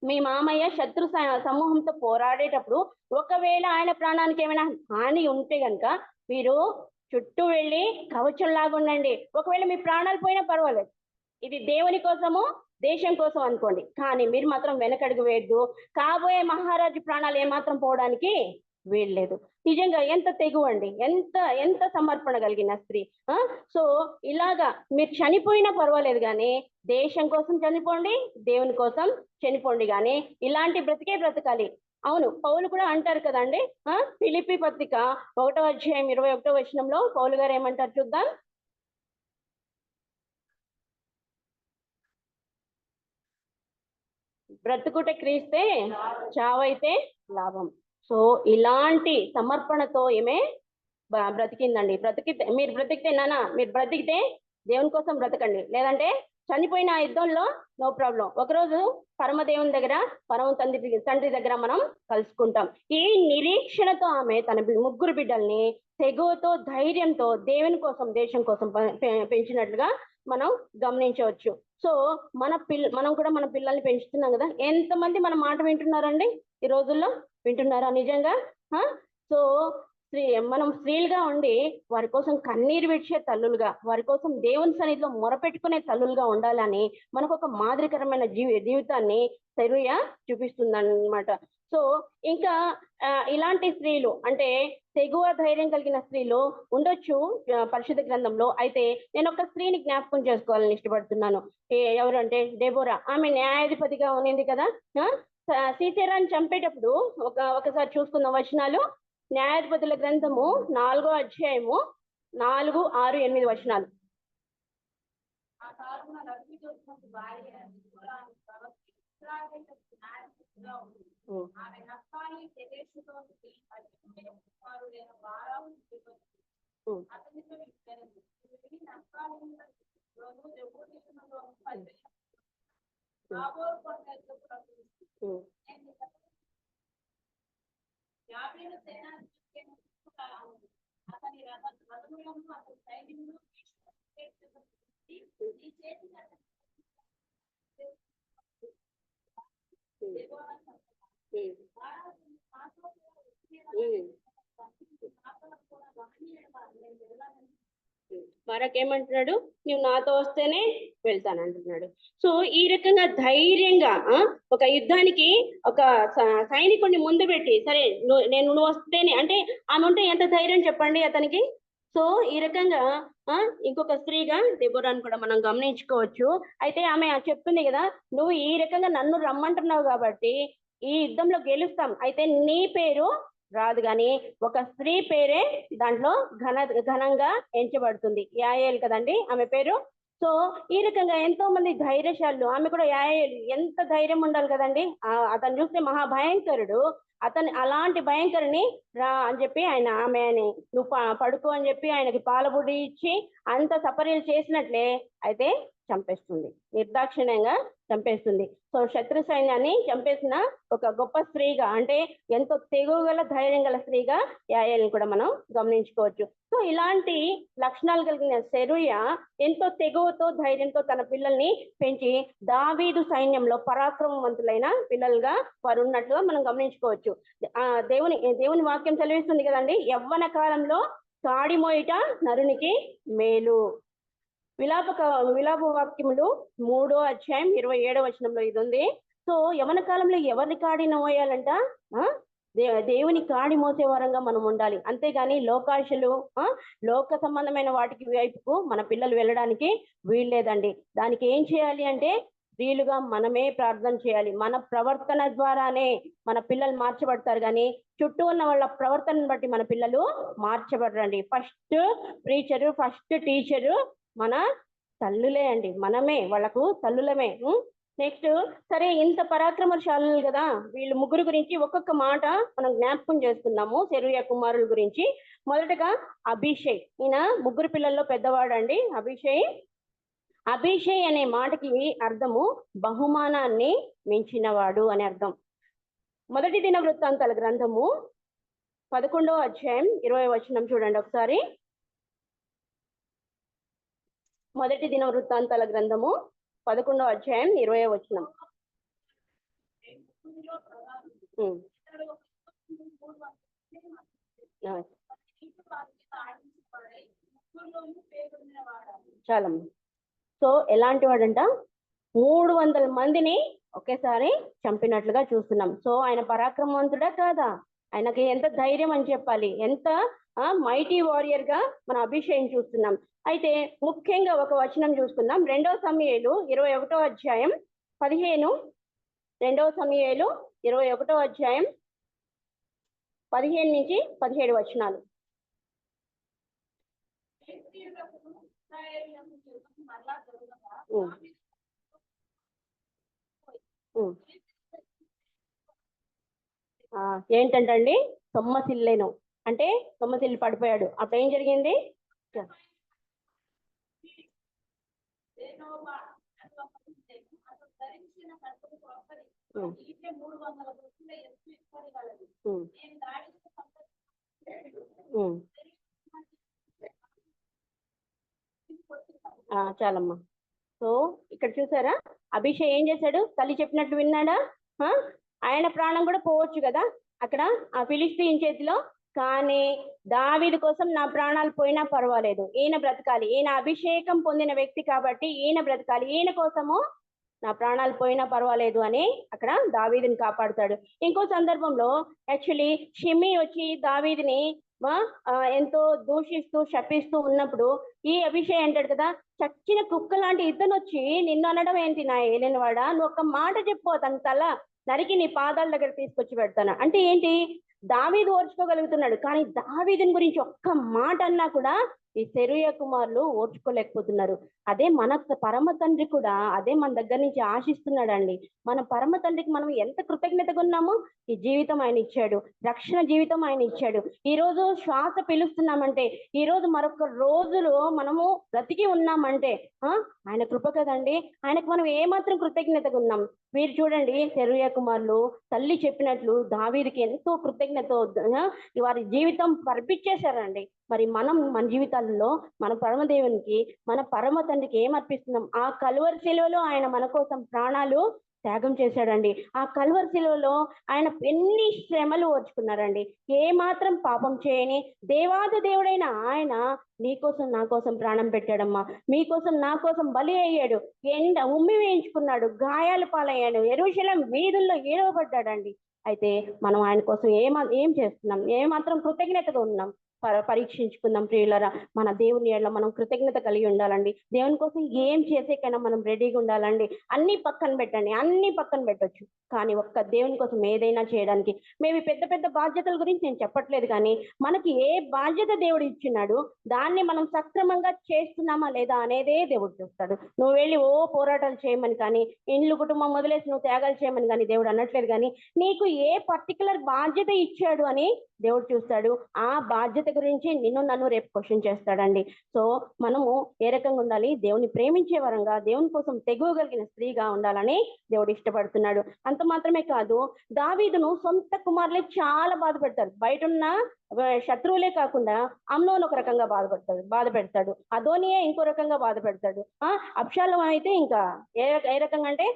మీ మామయ్య శత్రు సమూహంతో పోరాడేటప్పుడు ఒకవేళ ఆయన ప్రాణానికి ఏమైనా హాని ఉంటే గనక మీరు చుట్టూ వెళ్ళి కవచంలాగా ఉండండి. ఒకవేళ మీ ప్రాణాలు పోయినా పర్వాలేదు, ఇది దేవుని కోసము దేశం కోసం అనుకోండి, కానీ మీరు మాత్రం వెనకడుగు వేయద్దు. కాబోయే మహారాజు ప్రాణాలు ఏమాత్రం పోవడానికి వీల్లేదు. నిజంగా ఎంత తెగువండి, ఎంత సమర్పణ కలిగిన స్త్రీ. సో ఇలాగా మీరు చనిపోయినా పర్వాలేదు, కానీ దేశం కోసం చనిపోండి, దేవుని కోసం చనిపోండి, కానీ ఇలాంటి బ్రతికే బ్రతకాలి. అవును, పౌలు కూడా అంటారు కదండి. ఫిలిప్పీ పత్రిక 1వ అధ్యాయం 21వ వచనంలో పౌలు గారు ఏమంటారు చూద్దాం. బ్రతుకుట క్రీస్తే, చావైతే లాభం. సో ఇలాంటి సమర్పణతో ఏమే బ్రతికిందండి. మీరు బ్రతికితే నానా, మీరు బ్రతికితే దేవుని కోసం బ్రతకండి, లేదంటే చనిపోయిన ఆ యుద్ధంలో నో ప్రాబ్లం, ఒకరోజు పరమదేవుని దగ్గర పరమ తండ్రి దగ్గర మనం కలుసుకుంటాం. ఈ నిరీక్షణతో ఆమె తన ముగ్గురు బిడ్డల్ని తెగువతో ధైర్యంతో దేవుని కోసం దేశం కోసం పెంచినట్లుగా మనం గమనించవచ్చు. సో మనం కూడా మన పిల్లల్ని పెంచుతున్నాం కదా. ఎంతమంది మన మాట వింటున్నారండి ఈ రోజుల్లో? వింటున్నారా నిజంగా? సో మనం స్త్రీలుగా ఉండి వారి కోసం కన్నీరు విడిచే తల్లులుగా, వారి కోసం దేవుని సన్నిధిలో మొరపెట్టుకునే తల్లులుగా ఉండాలని మనకు ఒక మాదిరికరమైన జీవితాన్ని సెరూయ చూపిస్తుందన్నమాట. సో ఇంకా ఇలాంటి స్త్రీలు అంటే తెగువ ధైర్యం కలిగిన స్త్రీలు ఉండొచ్చు పరిశుద్ధ గ్రంథంలో. అయితే నేను ఒక స్త్రీని జ్ఞాపకం చేసుకోవాలని ఇష్టపడుతున్నాను. ఎవరు అంటే డెబోరా. ఆమె న్యాయాధిపతిగా ఉన్నింది కదా. సీసెరాని చంపేటప్పుడు ఒకసారి చూసుకున్న వచనాలు, న్యాయాధిపతుల గ్రంథము 4వ అధ్యాయము 4, 6, 8 వచనాలు. అతని రథములను అతని సైన్యమును బారాక్ ఏమంటున్నాడు? నువ్వు నాతో వస్తేనే వెళ్తానంటున్నాడు. సో ఈ రకంగా ధైర్యంగా ఒక యుద్ధానికి ఒక సైనికుడిని ముందు పెట్టి, సరే నువ్వు వస్తేనే అంటే ఆమె ఉంటే ఎంత ధైర్యం చెప్పండి అతనికి. సో ఈ రకంగా ఇంకొక స్త్రీగా దెబోరాను కూడా మనం గమనించుకోవచ్చు. అయితే ఆమె చెప్తుంది కదా, నువ్వు ఈ రకంగా నన్ను రమ్మంటున్నావు కాబట్టి ఈ యుద్ధంలో గెలుస్తాం, అయితే నీ పేరు రాదు కానీ ఒక స్త్రీ పేరే దాంట్లో ఘనంగా ఎంచబడుతుంది. యాయేలు కదండి ఆమె పేరు. సో ఈ రకంగా ఎంతో మంది ధైర్యశాలు. ఆమె కూడా యాయేలు. ఎంత ధైర్యం ఉండాలి కదండి. అతను చూస్తే మహాభయంకరుడు. అతను అలాంటి భయంకరుని రా అని చెప్పి ఆమెని నువ్వు పడుకో అని చెప్పి ఆయనకి పాలబుడి ఇచ్చి అంత సపర్యలు చేసినట్లే అయితే చంపేస్తుంది, నిర్దాక్షిణ్యంగా చంపేస్తుంది. సో శత్రు సైన్యాన్ని చంపేసిన ఒక గొప్ప స్త్రీగా, అంటే ఎంతో తెగువ గల ధైర్యం గల స్త్రీగా యాయేలుని కూడా మనం గమనించుకోవచ్చు. సో ఇలాంటి లక్షణాలు కలిగిన సెరూయ ఎంతో తెగువతో ధైర్యంతో తన పిల్లల్ని పెంచి దావీదు సైన్యంలో పరాక్రమవంతులైన పిల్లలుగా వారు ఉన్నట్లుగా మనం గమనించుకోవచ్చు. దేవుని వాక్యం చదివిస్తుంది కదండి, యవ్వన కాలంలో కాడి మోయిట నరునికి మేలు. విలాప వాక్యములు 3వ అధ్యాయం 27వ వచనంలో ఇది ఉంది. సో యవన కాలంలో ఎవరిని కాడి మోయాలంట? దేవుని కాడి మోసే వారంగా మనం ఉండాలి. అంతేగాని లోకాశలు, లోక సంబంధమైన వాటికి వైపుకు మన పిల్లలు వెళ్ళడానికి వీల్లేదండి. దానికి ఏం చేయాలి అంటే వీలుగా మనమే ప్రార్థన చేయాలి. మన ప్రవర్తన ద్వారానే మన పిల్లలు మార్చబడతారు కానీ చుట్టూ ఉన్న వాళ్ళ ప్రవర్తనను బట్టి మన పిల్లలు మార్చబడరండి. ఫస్ట్ ప్రీచరు, ఫస్ట్ టీచరు మన తల్లులే అండి. మనమే వాళ్ళకు తల్లులమే. నెక్స్ట్ సరే, ఇంత పరాక్రమశాలు కదా వీళ్ళు ముగ్గురు గురించి ఒక్కొక్క మాట మనం జ్ఞాపకం చేసుకున్నాము సెరూయ కుమారుల గురించి. మొదటగా అభిషేక్. ఈయన ముగ్గురు పిల్లల్లో పెద్దవాడండి అభిషేక్ అనే మాటకి అర్థము బహుమానాన్ని మించినవాడు అని అర్థం. మొదటి దినవృత్తాంతాల గ్రంథము 11వ అధ్యాయం 20వ వచనం చూడండి ఒకసారి. మొదటి దినవృత్తాంతాల గ్రంథము 11వ అధ్యాయం 20వ వచనం. చాలా. సో ఎలాంటి వాడంట? 300 మందిని ఒకేసారి చంపినట్లుగా చూస్తున్నాం. సో ఆయన పరాక్రమవంతుడా కాదా? ఆయనకి ఎంత ధైర్యం అని చెప్పాలి, ఎంత మైటీ వారియర్ గా మన అభిషేకం చూస్తున్నాం. అయితే ముఖ్యంగా ఒక వచనం చూసుకుందాం. 2వ సమూయేలు 21వ అధ్యాయం 15. 2వ సమూయేలు 21వ అధ్యాయం 15 నుంచి 17 వచనాలు. ఏంటంటండి? సొమ్మసిల్లేను అంటే సొమ్మసిల్లి పడిపోయాడు. అప్పుడు ఏం జరిగింది? ధరించిన కట్టుకు ఒకరి ఉమ్, ఈటే 300 బొచ్చుల ఎత్తు ఇక్కడగలదు. ఉమ్, నేను దాడికి ఉమ్. చాలమ్మా. సో ఇక్కడ చూసారా, అభిషేక్ ఏం చేశాడు? తల్లి చెప్పినట్లు విన్నాడా? ఆ? ఆయన ప్రాణం కూడా పోవచ్చు కదా అక్కడ ఆ ఫిలిష్తీన్ చేతిలో. కానీ దావీదు కోసం నా ప్రాణాలు పోయినా పర్వాలేదు, ఈయన బ్రతకాలి, ఈయన అభిషేకం పొందిన వ్యక్తి కాబట్టి ఈయన బ్రతకాలి, ఈయన కోసము నా ప్రాణాలు పోయినా పర్వాలేదు అని అక్కడ దావీదుని కాపాడుతాడు. ఇంకో సందర్భంలో యాక్చువల్లీ షిమి వచ్చి దావీదిని ఎంతో దూషిస్తూ శపిస్తూ ఉన్నప్పుడు ఈ అభిషేక్ అంటాడు కదా, చచ్చిన కుక్క లాంటి ఇతను వచ్చి నిన్ను అనడం ఏంటి నా ఏలినవాడా, నువ్వు ఒక్క మాట చెప్పు, తన తల నరికి నీ పాదాల దగ్గర తీసుకొచ్చి పెడతాను అంటే ఏంటి? దావీదు ఓర్చుకోగలుగుతున్నాడు, కానీ దావీదుని గురించి ఒక్క మాట అన్నా కూడా ఈ సెరూయా కుమారులు ఓర్చుకోలేకపోతున్నారు. అదే మన పరమ తండ్రి కూడా అదే మన దగ్గర నుంచి ఆశిస్తున్నాడండి. మన పరమ తండ్రికి మనం ఎంత కృతజ్ఞతగా ఉన్నామో, ఈ జీవితం ఆయన ఇచ్చాడు, రక్షణ జీవితం ఆయన ఇచ్చాడు. ఈ రోజు శ్వాస పిలుస్తున్నామంటే, ఈ రోజు మరొక రోజులో మనము బ్రతికి ఉన్నామంటే ఆయన కృప కదండి. ఆయనకు మనం ఏమాత్రం కృతజ్ఞతగా ఉన్నాం. మీరు చూడండి, సెరూయా కుమారులు తల్లి చెప్పినట్లు దావీదుకి ఎంతో కృతజ్ఞత వారి జీవితం అర్పించేశారండి. మరి మనం మన జీవితాల్లో మన పరమదేవునికి, మన పరమ తండ్రికి ఏం అర్పిస్తున్నాం? ఆ కలువరి శిలువలో ఆయన మన కోసం ప్రాణాలు త్యాగం చేశాడండి. ఆ కలువరి శిలువలో ఆయన ఎన్ని శ్రమలు ఓర్చుకున్నారండి. ఏ మాత్రం పాపం చేయని దేవాది దేవుడైన ఆయన నీకోసం నా కోసం ప్రాణం పెట్టాడమ్మా, మీకోసం నా కోసం బలి అయ్యాడు, ఉమ్మి వేయించుకున్నాడు, గాయాలు పాలయ్యాడు, యెరూషలేం వీధుల్లో ఏడవబడ్డాడండి. అయితే మనం ఆయన కోసం ఏం చేస్తున్నాం? ఏమాత్రం కృతజ్ఞతగా ఉన్నాం? పరీక్షించుకుందాం ప్రియులరా. మన దేవుని ఎడల మనం కృతజ్ఞత కలిగి ఉండాలండి. దేవుని కోసం ఏం చేసేకైనా మనం రెడీగా ఉండాలండి. అన్ని పక్కన పెట్టండి, అన్ని పక్కన పెట్టొచ్చు, కానీ ఒక్క దేవుని కోసం ఏదైనా చేయడానికి. మేము పెద్ద పెద్ద బాధ్యతల గురించి నేను చెప్పట్లేదు, కానీ మనకి ఏ బాధ్యత దేవుడు ఇచ్చినాడు దాన్ని మనం సక్రమంగా చేస్తున్నామా లేదా అనేదే దేవుడు చూస్తాడు. నువ్వు వెళ్ళి పోరాటాలు చేయమని కానీ, ఇండ్లు కుటుంబం వదిలేసి నువ్వు త్యాగాలు చేయమని కానీ దేవుడు అనట్లేదు, కానీ నీకు ఏ పర్టికులర్ బాధ్యత ఇచ్చాడు అని దేవుడు చూస్తాడు. ఆ బాధ్యత గురించి నిన్ను నన్ను రేపు క్వశ్చన్ చేస్తాడండి. సో మనము ఏ రకంగా ఉండాలి? దేవుని ప్రేమించే వరంగా, దేవుని కోసం తెగువగలిగిన స్త్రీగా ఉండాలని దేవుడు ఇష్టపడుతున్నాడు. అంత మాత్రమే కాదు, దావీదును సొంత కుమారులే చాలా బాధ పెడతారు. బయట ఉన్న శత్రువులే కాకుండా అమ్నోను ఒక రకంగా బాధ పెడతాడు, అదోనియే ఇంకో రకంగా బాధ పెడతాడు. అబ్షాలోము అయితే ఇంకా ఏ రకంగా అంటే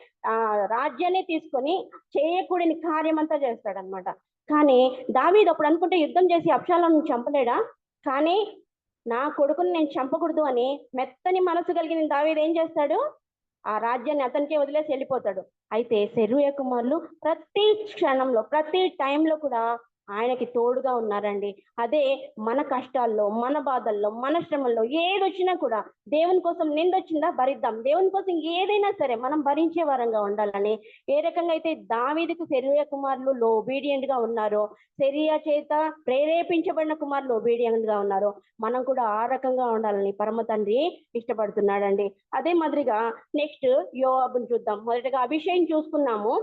రాజ్యాన్ని తీసుకొని చేయకూడని కార్యం అంతా చేస్తాడనమాట. కానీ దావీదు అప్పుడు అనుకుంటే యుద్ధం చేసి అబ్షాలోమును చంపలేడా? కానీ నా కొడుకుని నేను చంపకూడదు అని మెత్తని మనసు కలిగిన దావీదు ఏం చేస్తాడు? ఆ రాజ్యాన్ని అతనికే వదిలేసి వెళ్ళిపోతాడు. అయితే సెరూయా కుమారులు ప్రతి క్షణంలో, ప్రతి టైంలో కూడా ఆయనకి తోడుగా ఉన్నారండి. అదే మన కష్టాల్లో, మన బాధల్లో, మన శ్రమల్లో ఏది వచ్చినా కూడా దేవుని కోసం నిందొచ్చిందా భరిద్దాం, దేవుని కోసం ఏదైనా సరే మనం భరించే వారంగా ఉండాలని. ఏ రకంగా అయితే దావీదుకు సెరూయా కుమారులు ఒబీడియంట్ గా ఉన్నారో, సెరూయా చేత ప్రేరేపించబడిన కుమారులు ఒబీడియంట్ గా ఉన్నారో, మనం కూడా ఆ రకంగా ఉండాలని పరమ తండ్రి ఇష్టపడుతున్నాడండి. అదే మాదిరిగా నెక్స్ట్ యోవాబుని చూద్దాం. మొదటగా అభిషేక్ చూసుకున్నాము,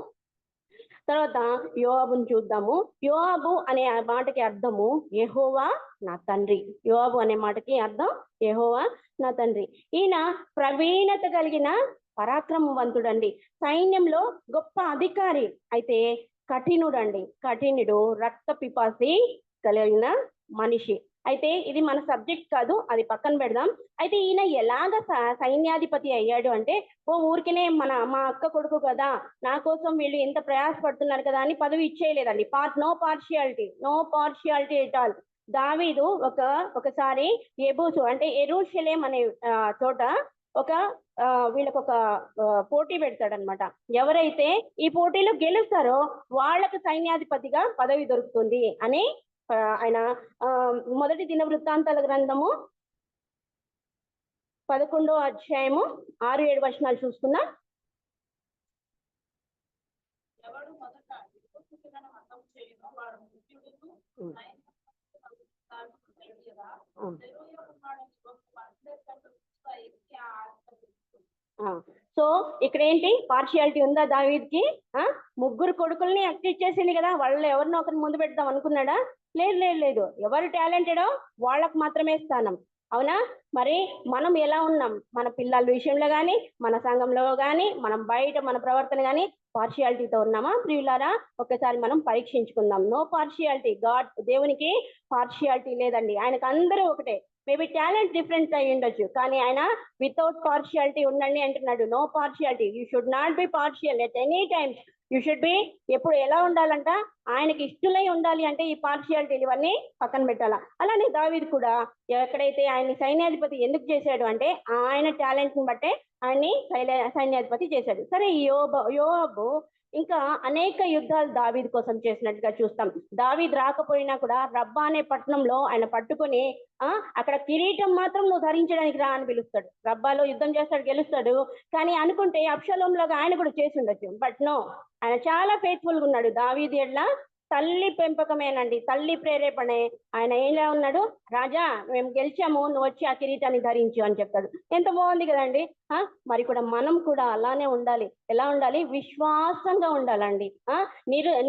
తర్వాత యోవాబుని చూద్దాము. యోవాబు అనే మాటకి అర్థము యెహోవా నా తండ్రి. యోవాబు అనే మాటకి అర్థం యెహోవా నా తండ్రి. ఈయన ప్రవీణత కలిగిన పరాక్రమవంతుడండి, సైన్యంలో గొప్ప అధికారి. అయితే కఠినుడండి, కఠినుడు, రక్త పిపాసి కలిగిన మనిషి. అయితే ఇది మన సబ్జెక్ట్ కాదు, అది పక్కన పెడదాం. అయితే ఈయన ఎలాగ సైన్యాధిపతి అయ్యాడు అంటే, ఊరికనే మా అక్క కొడుకు కదా, నా కోసం వీళ్ళు ఎంత ప్రయాసపడుతున్నారు కదా అని పదవి ఇచ్చేయలేదండి. No partiality at all. దావీదు ఒకసారి యెబూసు అంటే యెరూషలేం అనే చోట వీళ్ళకి ఒక పోటీ పెడతాడనమాట. ఎవరైతే ఈ పోటీలో గెలుస్తారో వాళ్ళకు సైన్యాధిపతిగా పదవి దొరుకుతుంది అని ఆయన మొదటి దినవృత్తాంతాల గ్రంథము 11వ అధ్యాయము 6-7 వచనాలు చూసుకున్నా. ఎవడు మొదట పిల్లలను హతం చేయను వాడు మృత్యుడును సో ఇక్కడ ఏంటి పార్షియాలిటీ ఉందా దావీద్కి? ముగ్గురు కొడుకుల్ని యాక్ట్ ఇచ్చేసింది కదా, వాళ్ళు ఎవరినో ఒకరిని ముందు పెడదాం అనుకున్నాడా? లేదు. ఎవరు టాలెంటెడో వాళ్ళకు మాత్రమే స్థానం. అవునా? మరి మనం ఎలా ఉన్నాం? మన పిల్లల విషయంలో కానీ, మన సంఘంలో కానీ, మనం బయట మన ప్రవర్తన కానీ పార్షియాలిటీతో ఉన్నామా ప్రియులారా? ఒకసారి మనం పరీక్షించుకుందాం. No partiality. దేవునికి పార్షియాలిటీ లేదండి. ఆయనకు అందరూ ఒకటే. మేబీ టాలెంట్ డిఫరెన్స్ అయి ఉండొచ్చు, కానీ ఆయన వితౌట్ పార్షియాలిటీ ఉండండి అంటున్నాడు. No partiality. You should not be partial at any times. You should be ఎప్పుడు ఎలా ఉండాలంట? ఆయనకి ఇష్టలై ఉండాలి అంటే ఈ పార్షియాలిటీలు ఇవన్నీ పక్కన పెట్టాలా. అలానే దావీదు కూడా ఎక్కడైతే ఆయన్ని సైన్యాధిపతి ఎందుకు చేశాడు అంటే ఆయన టాలెంట్ ని బట్టే ఆయన్ని సైన్యాధిపతి చేశాడు. సరే, యోబు ఇంకా అనేక యుద్ధాలు దావీదు కోసం చేసినట్టుగా చూస్తాం. దావీదు రాకపోయినా కూడా రబ్బా అనే పట్టణంలో ఆయన పట్టుకొని అక్కడ కిరీటం మాత్రం నువ్వు ధరించడానికి రా అని పిలుస్తాడు. రబ్బాలో యుద్ధం చేస్తాడు, గెలుస్తాడు. కానీ అనుకుంటే అబ్షాలోం లాగా ఆయన కూడా చేసి ఉండొచ్చు. బట్ నో, ఆయన చాలా ఫెయిత్ఫుల్ గా ఉన్నాడు. దావీదు ఎడ్ల తల్లి పెంపకమేనండి, తల్లి ప్రేరేపణే. ఆయన ఎలా ఉన్నాడు? రాజా, మేము గెలిచాము, నువ్వు వచ్చి ఆ కిరీటాన్ని ధరించు అని చెప్తాడు. ఎంత బాగుంది కదండి. మరి కూడా మనం కూడా అలానే ఉండాలి. ఎలా ఉండాలి? విశ్వాసంగా ఉండాలండి.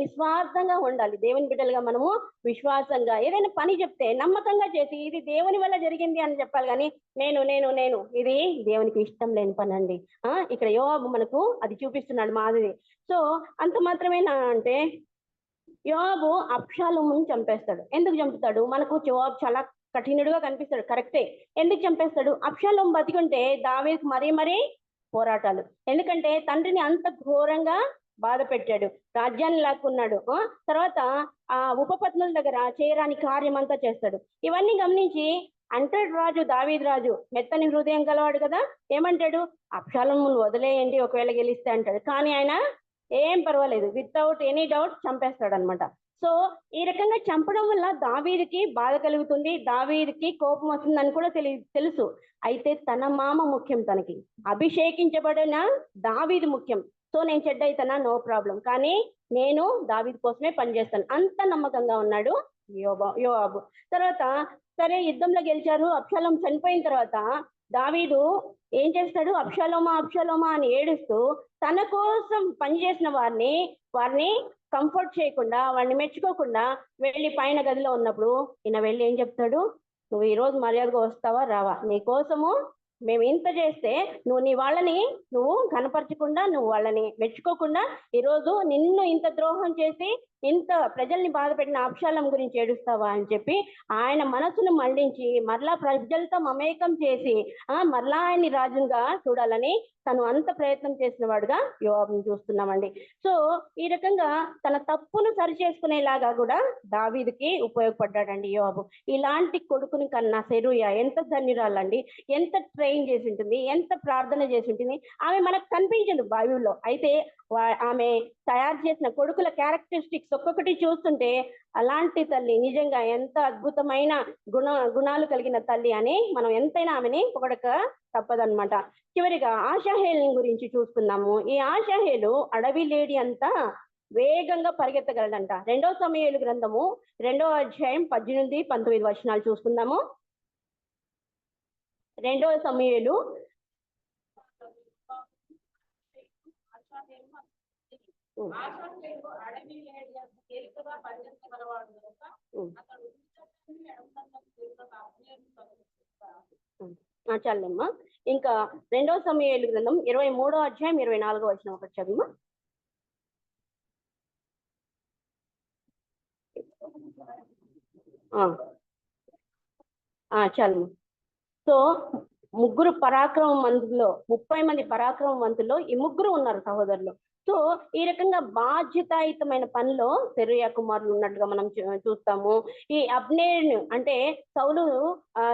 నిస్వార్థంగా ఉండాలి. దేవుని బిడ్డలుగా మనము విశ్వాసంగా ఏదైనా పని చెప్తే నమ్మకంగా చేసి ఇది దేవుని వల్ల జరిగింది అని చెప్పాలి. కానీ నేను నేను నేను ఇది దేవునికి ఇష్టం లేని పని అండి. ఇక్కడ యోబు మనకు అది చూపిస్తున్నాడు మాదిరి. సో అంత మాత్రమేనా అంటే యోబు అబ్షాలోమును చంపేస్తాడు. ఎందుకు చంపుతాడు? మనకు యోబు చాలా కఠినుడుగా కనిపిస్తాడు, కరెక్టే. ఎందుకు చంపేస్తాడు? అబ్షాలోము బతికుంటే దావీదుకు మరీ పోరాటాలు. ఎందుకంటే తండ్రిని అంత ఘోరంగా బాధ పెట్టాడు, రాజ్యాన్ని లాక్కున్నాడు. తర్వాత ఆ ఉపపత్నుల దగ్గర చేయరాని కార్యం అంతా చేస్తాడు. ఇవన్నీ గమనించి అంటాడు రాజు, దావీదు రాజు మెత్తని హృదయం గలవాడు కదా, ఏమంటాడు? అబ్షాలోమును వదిలేయండి, ఒకవేళ గెలిస్తే అంటాడు. కానీ ఆయన ఏం పర్వాలేదు, వితౌట్ ఎనీ డౌట్ చంపేస్తాడు అనమాట. సో ఈ రకంగా చంపడం వల్ల దావీదుకి బాధ కలుగుతుంది, దావీదుకి కోపం వస్తుందని కూడా తెలుసు. అయితే తన మామ ముఖ్యం, తనకి అభిషేకించబడిన దావీదు ముఖ్యం. సో నేను చెడ్డ అయితేనా, నో ప్రాబ్లం, కానీ నేను దావీదు కోసమే పనిచేస్తాను. అంత నమ్మకంగా ఉన్నాడు యోవాబు. తర్వాత సరే, యుద్ధంలో గెలిచారు. అబ్షాలోం చనిపోయిన తర్వాత దావీదు ఏం చేస్తాడు? అబ్షాలోమా అని ఏడుస్తూ తన కోసం పనిచేసిన వారిని కంఫర్ట్ చేయకుండా, వాడిని మెచ్చుకోకుండా వెళ్ళి పైన గదిలో ఉన్నప్పుడు ఈయన వెళ్ళి ఏం చెప్తాడు? నువ్వు ఈ రోజు మర్యాదగా వస్తావా రావా? నీ కోసము మేము ఇంత చేస్తే నువ్వు నీ వాళ్ళని నువ్వు కనపరచకుండా, నువ్వు వాళ్ళని మెచ్చుకోకుండా ఈరోజు నిన్ను ఇంత ద్రోహం చేసి ఇంత ప్రజల్ని బాధ పెట్టిన అబ్షాలోం గురించి ఏడుస్తావా అని చెప్పి ఆయన మనసును మళ్లించి మరలా ప్రజలతో మమేకం చేసి మరలా ఆయన్ని రాజుగా చూడాలని తను అంత ప్రయత్నం చేసిన వాడుగా యోవాబుని చూస్తున్నామండి. సో ఈ రకంగా తన తప్పును సరి చేసుకునేలాగా కూడా దావీదుకి ఉపయోగపడ్డాడండి యోవాబు. ఇలాంటి కొడుకుని కన్నా సెరూయా ఎంత ధన్యురాలండి, ఎంత ట్రైన్ చేసి ఉంటుంది, ఎంత ప్రార్థన చేసి ఉంటుంది. ఆమె మనకు కనిపించదు బైబిల్లో, అయితే ఆమె తయారు చేసిన కొడుకుల క్యారెక్టరిస్టిక్స్ ఒక్కొక్కటి చూస్తుంటే అలాంటి తల్లి నిజంగా ఎంత అద్భుతమైన గుణాలు కలిగిన తల్లి అని మనం ఎంతైనా ఆమెని పొగడక తప్పదన్నమాట. చివరిగా ఆషాహేలు గురించి చూసుకుందాము. ఈ ఆషాహేలు అడవి లేడి అంతా వేగంగా పరిగెత్తగలడంట. 2వ సమూయేలు గ్రంథము 2వ అధ్యాయం 18-19 వచనాలు చూసుకుందాము. 2వ సమూయేలు చాలమ్మా. ఇంకా 2వ సమూయేలు గ్రంథం 23వ అధ్యాయం 24వ వచనం ఒకటి చదువు. చాలు. సో ముగ్గురు పరాక్రమవంతుల్లో 30 మంది పరాక్రమవంతుల్లో ఈ ముగ్గురు ఉన్నారు సహోదరులు. సో ఈ రకంగా బాధ్యతాయుతమైన పనిలో సెరూయా కుమారులు ఉన్నట్టుగా మనం చూస్తాము. ఈ అబ్నేరును అంటే సౌలు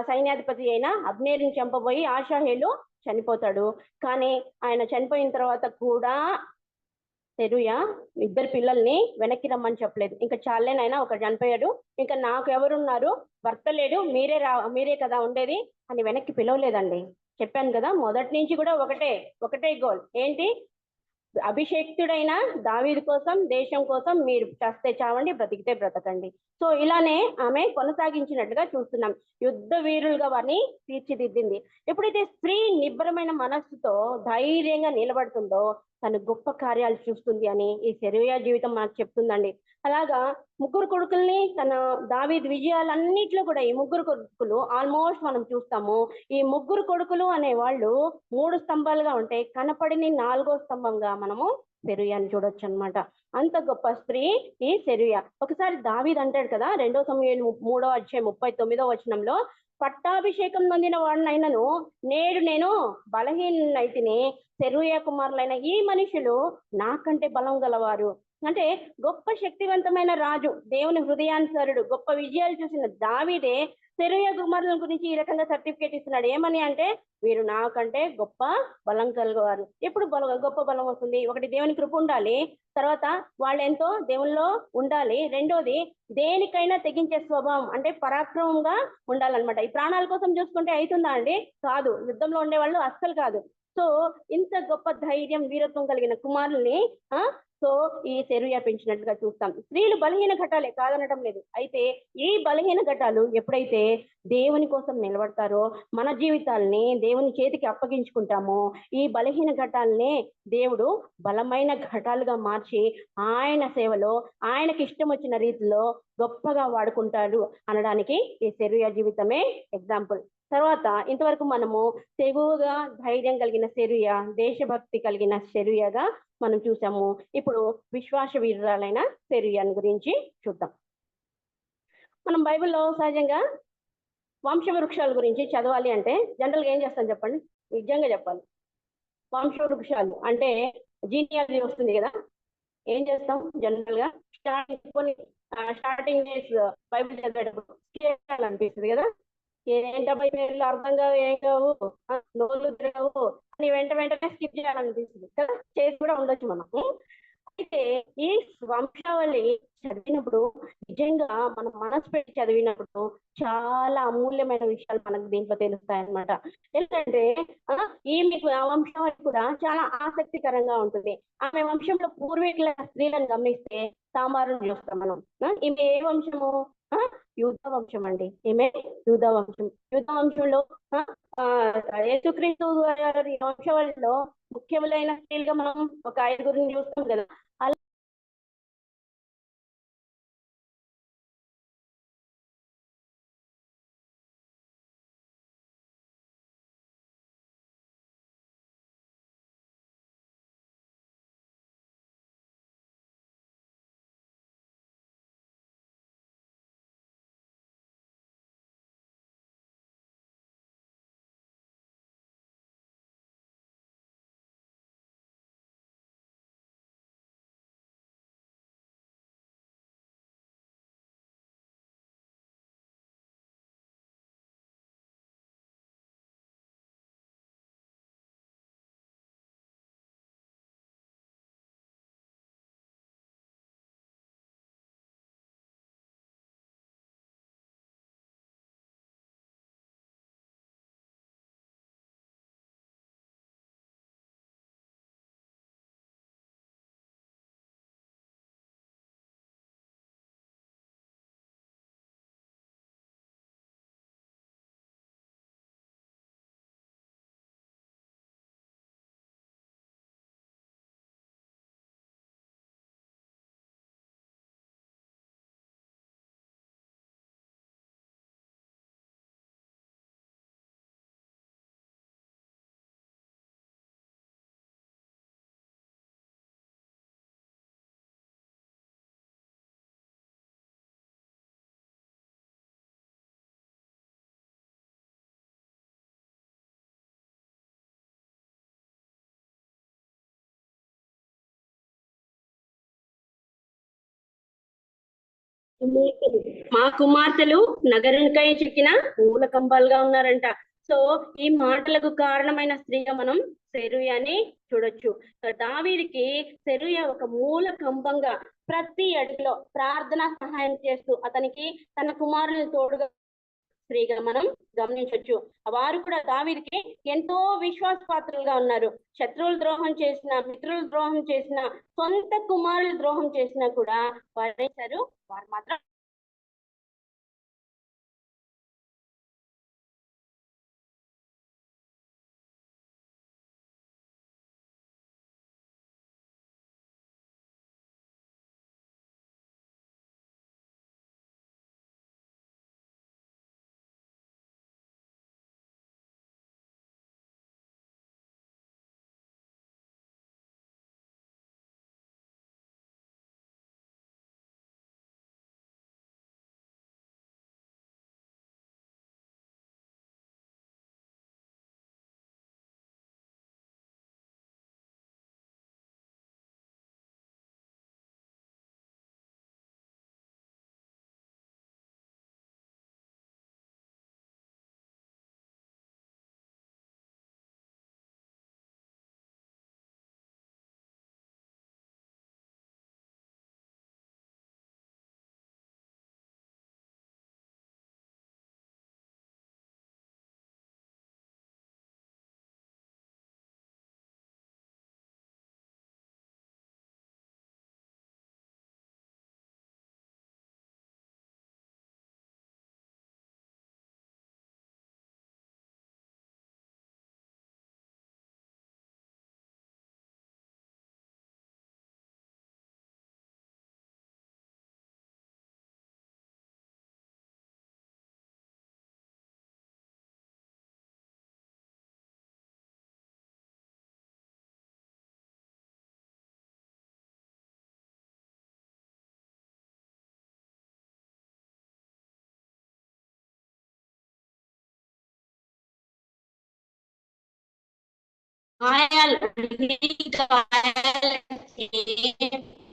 సైన్యాధిపతి అయిన అబ్నేరుని చంపబోయి ఆషాహేలు చనిపోతాడు. కానీ ఆయన చనిపోయిన తర్వాత కూడా సెరూయా ఇద్దరు పిల్లల్ని వెనక్కి రమ్మని చెప్పలేదు. ఇంకా చాలేనైనా ఒకరు చనిపోయాడు, ఇంకా నాకు ఎవరున్నారు, భర్త లేడు, మీరే కదా ఉండేది అని వెనక్కి పిలవలేదండి. చెప్పాను కదా, మొదటి నుంచి కూడా ఒకటే గోల్ ఏంటి? అభిషేక్తుడైన దావీదు కోసం, దేశం కోసం మీరు చస్తే చావండి, బ్రతికితే బ్రతకండి. సో ఇలానే ఆమె కొనసాగించినట్టుగా చూస్తున్నాం. యుద్ధ వీరులుగా వారిని తీర్చిదిద్దింది. ఎప్పుడైతే స్త్రీ నిబ్బరమైన మనస్సుతో ధైర్యంగా నిలబడుతుందో తను గొప్ప కార్యాలు చూస్తుంది అని ఈ సెరూయా జీవితం మనకు చెప్తుందండి. అలాగా ముగ్గురు కొడుకుల్ని తన దావీదు విజయాలన్నిట్లో కూడా ఈ ముగ్గురు కొడుకులు ఆల్మోస్ట్ మనం చూస్తాము. ఈ ముగ్గురు కొడుకులు అనే వాళ్ళు 3 స్తంభాలుగా ఉంటే కనపడిని 4వ స్తంభంగా మనము సెరూయాని చూడొచ్చు అనమాట. అంత గొప్ప స్త్రీ ఈ సెరూయా. ఒకసారి దావీదు అంటాడు కదా, 2 సమూయేలు 3వ అధ్యాయం 39వ వచనంలో, పట్టాభిషేకం నొందిన వాడినైనను నేడు నేను బలహీనైతిని, సెరూయా కుమారులైన ఈ మనుషులు నాకంటే బలం గలవారు. అంటే గొప్ప శక్తివంతమైన రాజు, దేవుని హృదయానుసారుడు, గొప్ప విజయాలు చూసిన దావీదే సెరూయా కుమారుల గురించి ఈ రకంగా సర్టిఫికేట్ ఇస్తున్నాడు. ఏమని అంటే, వీరు నాకంటే గొప్ప బలం కలగవారు. ఎప్పుడు గొప్ప బలం వస్తుంది? ఒకటి దేవుని కృప ఉండాలి, తర్వాత వాళ్ళు ఎంతో దేవుల్లో ఉండాలి, రెండోది దేనికైనా తెగించే స్వభావం అంటే పరాక్రమంగా ఉండాలన్నమాట. ఈ ప్రాణాల కోసం చూసుకుంటే అవుతుందా అండి? కాదు. యుద్ధంలో ఉండేవాళ్ళు అస్సలు కాదు. సో ఇంత గొప్ప ధైర్యం వీరత్వం కలిగిన కుమారుల్ని సో ఈ సెరూయా పెంచినట్టుగా చూస్తాం. స్త్రీలు బలహీన ఘటాలే, కాదనటం లేదు. అయితే ఈ బలహీన ఘటాలు ఎప్పుడైతే దేవుని కోసం నిలబడతారో, మన జీవితాల్ని దేవుని చేతికి అప్పగించుకుంటామో, ఈ బలహీన ఘటాలనే దేవుడు బలమైన ఘటాలుగా మార్చి ఆయన సేవలో ఆయనకి ఇష్టం వచ్చిన రీతిలో గొప్పగా వాడుకుంటాడు అనడానికి ఈ సెరూయా జీవితమే ఎగ్జాంపుల్. తర్వాత ఇంతవరకు మనము తెగువగా ధైర్యం కలిగిన సెరూయా, దేశభక్తి కలిగిన సెరూయాగా మనం చూసాము. ఇప్పుడు విశ్వాస వీరురాలైన సెరూయాని గురించి చూద్దాం. మనం బైబిల్లో సహజంగా వంశవృక్షాల గురించి చదవాలి అంటే జనరల్గా ఏం చేస్తాం చెప్పండి? నిజంగా చెప్పాలి, వంశవృక్షాలు అంటే జీనియాలజీ వస్తుంది కదా, ఏం చేస్తాం జనరల్ గా స్టార్టింగ్ డేస్ బైబిల్ చదివేటప్పుడు చేయాలనిపిస్తుంది కదా. ఏంటబ్బా పేర్లు అర్థం కావు, ఏం కావు, నోళ్ళు తిరగవు అని వెంటనే స్కిప్ చేయాలనిపిస్తుంది కదా. చేసి కూడా ఉండొచ్చు మనం. అయితే ఈ వంశావళి చదివినప్పుడు నిజంగా మనం మనసు పెట్టి చదివినప్పుడు చాలా అమూల్యమైన విషయాలు మనకు దీంట్లో తెలుస్తాయి అన్నమాట. ఎందుకంటే మీకు ఆ వంశావళి కూడా చాలా ఆసక్తికరంగా ఉంటుంది. ఆమె వంశంలో పూర్వీకుల స్త్రీలను గమనిస్తే తామారుని చూస్తాం మనం. ఈమె ఏ వంశము? యూదా వంశం అండి. ఈమె యూదా వంశం. యూదా వంశంలో యేసుక్రీస్తు గారి వంశావళిలో ముఖ్యమైన స్త్రీలుగా మనం ఒక 5గురిని చూస్తాం కదా. మా కుమార్తెలు నగరునికై చెక్కిన మూల కంబాలుగా ఉన్నారంట. సో ఈ మాటలకు కారణమైన స్త్రీగా మనం సెరూయాని చూడొచ్చు. దావీదుకి సెరూయా ఒక మూల కంబంగా ప్రతి అడుగులో ప్రార్థన సహాయం చేస్తూ అతనికి తన కుమారుని తోడుగా స్త్రీగా మనం గమనించవచ్చు. వారు కూడా దావీదుకి ఎంతో విశ్వాసపాత్రులుగా ఉన్నారు. శత్రువులు ద్రోహం చేసిన, మిత్రులు ద్రోహం చేసిన, సొంత కుమారులు ద్రోహం చేసినా కూడా వారు మాత్రం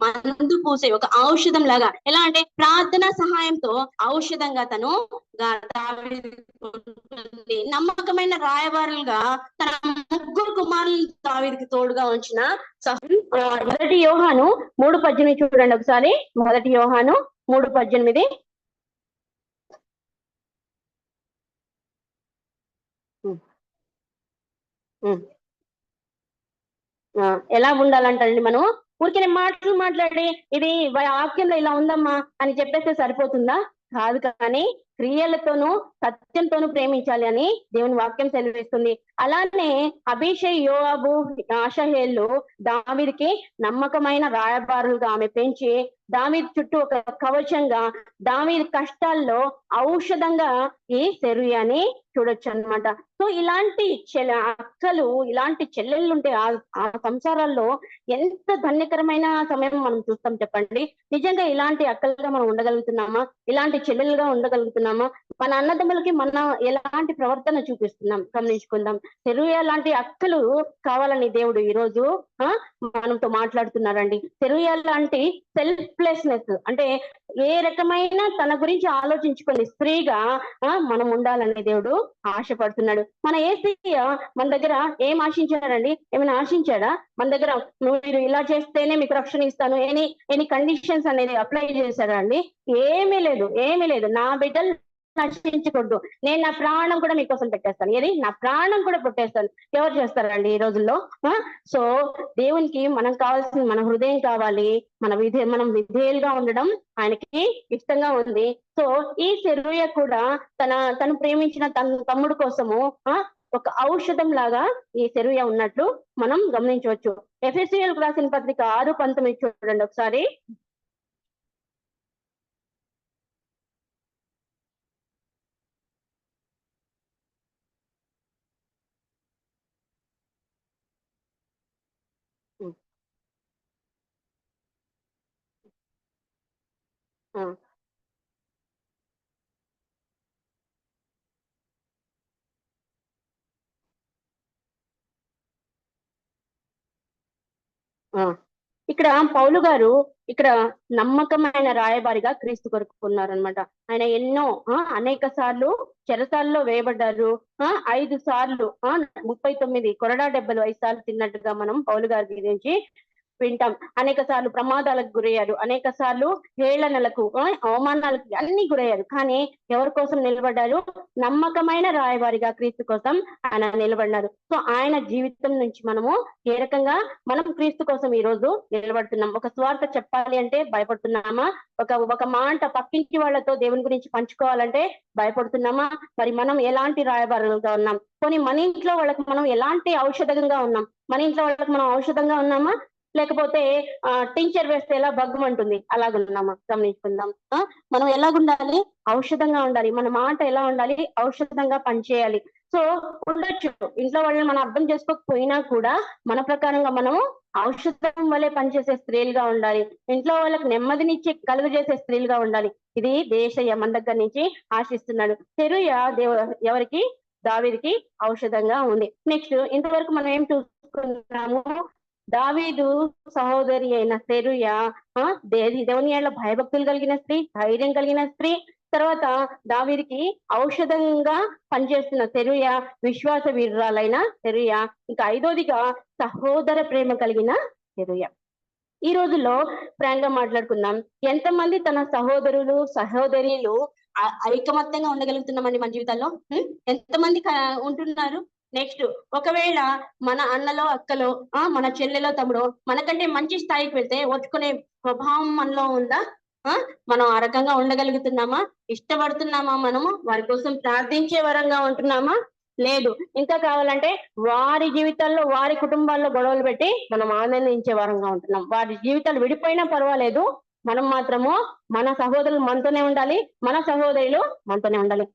మందు పూసే ఒక ఔషధం లాగా, ఎలా అంటే ప్రార్థన సహాయంతో ఔషధంగా తను నమ్మకమైన రాయబారులుగా తన ముగ్గురు కుమారులు దావీదుకి తోడుగా ఉంచిన మొదటి యోహాను 3:18 చూడండి ఒకసారి. మొదటి యోహాను 3:18. ఎలా ఉండాలంటండి మనం ఊరికే మాటలు మాట్లాడి ఇది వాక్యంలో ఇలా ఉందమ్మా అని చెప్పేస్తే సరిపోతుందా? కాదు. కానీ క్రియలతోనూ సత్యంతోనూ ప్రేమించాలి అని దేవుని వాక్యం సెలవిస్తుంది. అలానే అభిషై, యోవాబు, ఆషహేలు దావీదుకి నమ్మకమైన రాయబారులుగా ఆమె పెంచి దావీదు చుట్టూ ఒక కవచంగా, దావీదు కష్టాల్లో ఔషధంగా ఈ సెరూయాని చూడొచ్చు అన్నమాట. సో ఇలాంటి అక్కలు, ఇలాంటి చెల్లెళ్ళు ఉంటే ఆ సంసారాల్లో ఎంత ధన్యకరమైన సమయం మనం చూస్తాం చెప్పండి. నిజంగా ఇలాంటి అక్కలుగా మనం ఉండగలుగుతున్నామా? ఇలాంటి చెల్లెలుగా ఉండగలుగుతున్నామా? మన అన్నదమ్ములకి మనం ఎలాంటి ప్రవర్తన చూపిస్తున్నాం గమనించుకుందాం. సెరూయా లాంటి అక్కలు కావాలని దేవుడు ఈ రోజు మనతో మాట్లాడుతున్నారండి. సెరూయా లాంటి సెల్ఫ్లెస్నెస్ అంటే ఏ రకమైన తన గురించి ఆలోచించుకుని స్త్రీగా మనం ఉండాలని దేవుడు ఆశపడుతున్నాడు. మన యేసయ్య మన దగ్గర ఏం ఆశించాడండి? ఏమైనా ఆశించాడా? మన దగ్గర మీరు ఇలా చేస్తేనే మీకు రక్షణ ఇస్తాను ఎనీ కండిషన్స్ అనేది అప్లై చేశాడా అండి? ఏమీ లేదు, ఏమీ లేదు. నా బిడ్డలు నశించకూడదు, నేను నా ప్రాణం కూడా మీకోసం పెట్టేస్తాను, ఏది నా ప్రాణం కూడా పెట్టేస్తాను. ఎవరు చేస్తారండి ఈ రోజుల్లో? సో దేవునికి మనం కావాల్సిన మన హృదయం కావాలి. మనం విధేయులుగా ఉండడం ఆయనకి ఇష్టంగా ఉంది. సో ఈ సెరూయా కూడా తను ప్రేమించిన తన తమ్ముడు కోసము ఒక ఔషధం లాగా ఈ సెరూయా ఉన్నట్లు మనం గమనించవచ్చు. ఎఫెసీయులకు రాసిన పత్రిక 6:19 చూడండి ఒకసారి. ఇక్కడ పౌలు గారు ఇక్కడ నమ్మకమైన రాయబారిగా క్రీస్తు కొరకు ఉన్నారనమాట. ఆయన ఎన్నో అనేక సార్లు చెరసాల్లో వేయబడ్డారు. 5 సార్లు 39 కొరడా దెబ్బలు 5 సార్లు తిన్నట్టుగా మనం పౌలు గారి గురించి వింటాం. అనేక సార్లు ప్రమాదాలకు గురయ్యారు, అనేక సార్లు హేళనలకు, అవమానాలకు అన్ని గురయ్యారు. కానీ ఎవరి కోసం నిలబడ్డారు? నమ్మకమైన రాయబారిగా క్రీస్తు కోసం ఆయన నిలబడ్డారు. సో ఆయన జీవితం నుంచి మనము ఏ రకంగా మనం క్రీస్తు కోసం ఈ రోజు నిలబడుతున్నాం. ఒక స్వార్థ చెప్పాలి అంటే భయపడుతున్నామా? ఒక మాట పక్కింటి వాళ్ళతో దేవుని గురించి పంచుకోవాలంటే భయపడుతున్నామా? మరి మనం ఎలాంటి రాయబారులుగా ఉన్నాం? పోనీ మన ఇంట్లో వాళ్ళకి మనం ఎలాంటి ఔషధంగా ఉన్నాం? మన ఇంట్లో వాళ్ళకి మనం ఔషధంగా ఉన్నామా? లేకపోతే టించర్ వేస్తే ఎలా బగ్గుమంటుంది అలాగున్నామా? గమనించుకుందాం. మనం ఎలాగుండాలి? ఔషధంగా ఉండాలి. మన మాట ఎలా ఉండాలి? ఔషధంగా పనిచేయాలి. సో ఉండొచ్చు ఇంట్లో వాళ్ళని మనం అర్థం చేసుకోకపోయినా కూడా మన ప్రకారంగా మనము ఔషధం వల్లే పనిచేసే స్త్రీలుగా ఉండాలి. ఇంట్లో వాళ్ళకి నెమ్మదినిచ్చి కలుగజేసే స్త్రీలుగా ఉండాలి. ఇది దేశయ్య మన దగ్గర నుంచి ఆశిస్తున్నాడు. సెరూయా ఎవరికి? దావీదుకి ఔషధంగా ఉంది. నెక్స్ట్ ఇంతవరకు మనం ఏం చూసుకున్నాము? దావీదు సహోదరి అయిన సెరూయా దేవుని యెడల భయభక్తులు కలిగిన స్త్రీ, ధైర్యం కలిగిన స్త్రీ. తర్వాత దావీదుకి ఔషధంగా పనిచేస్తున్న సెరూయా విశ్వాస వీరురాలైన సెరూయా. ఇంకా 5వదిగా సహోదర ప్రేమ కలిగిన సెరూయా. ఈ రోజుల్లో ఫ్రాంక్ గా మాట్లాడుకుందాం. ఎంతమంది తన సహోదరులు సహోదరులు ఐకమత్యంగా ఉండగలుగుతున్నామండి మన జీవితాల్లో? ఎంతమంది ఉంటున్నారు? నెక్స్ట్ ఒకవేళ మన అన్నలో అక్కలో మన చెల్లెలో తమ్ముడో మనకంటే మంచి స్థాయికి వెళ్తే ఓర్చుకునే స్వభావం మనలో ఉందా? మనం ఆ రకంగా ఉండగలుగుతున్నామా? ఇష్టపడుతున్నామా? మనము వారి కోసం ప్రార్థించే వరంగా ఉంటున్నామా? లేదు. ఇంకా కావాలంటే వారి జీవితాల్లో వారి కుటుంబాల్లో గొడవలు పెట్టి మనం ఆనందించే వరంగా ఉంటున్నాం. వారి జీవితాలు విడిపోయినా పర్వాలేదు, మనం మాత్రము మన సహోదరులు మనతోనే ఉండాలి, మన సహోదరులు మనతోనే ఉండాలి.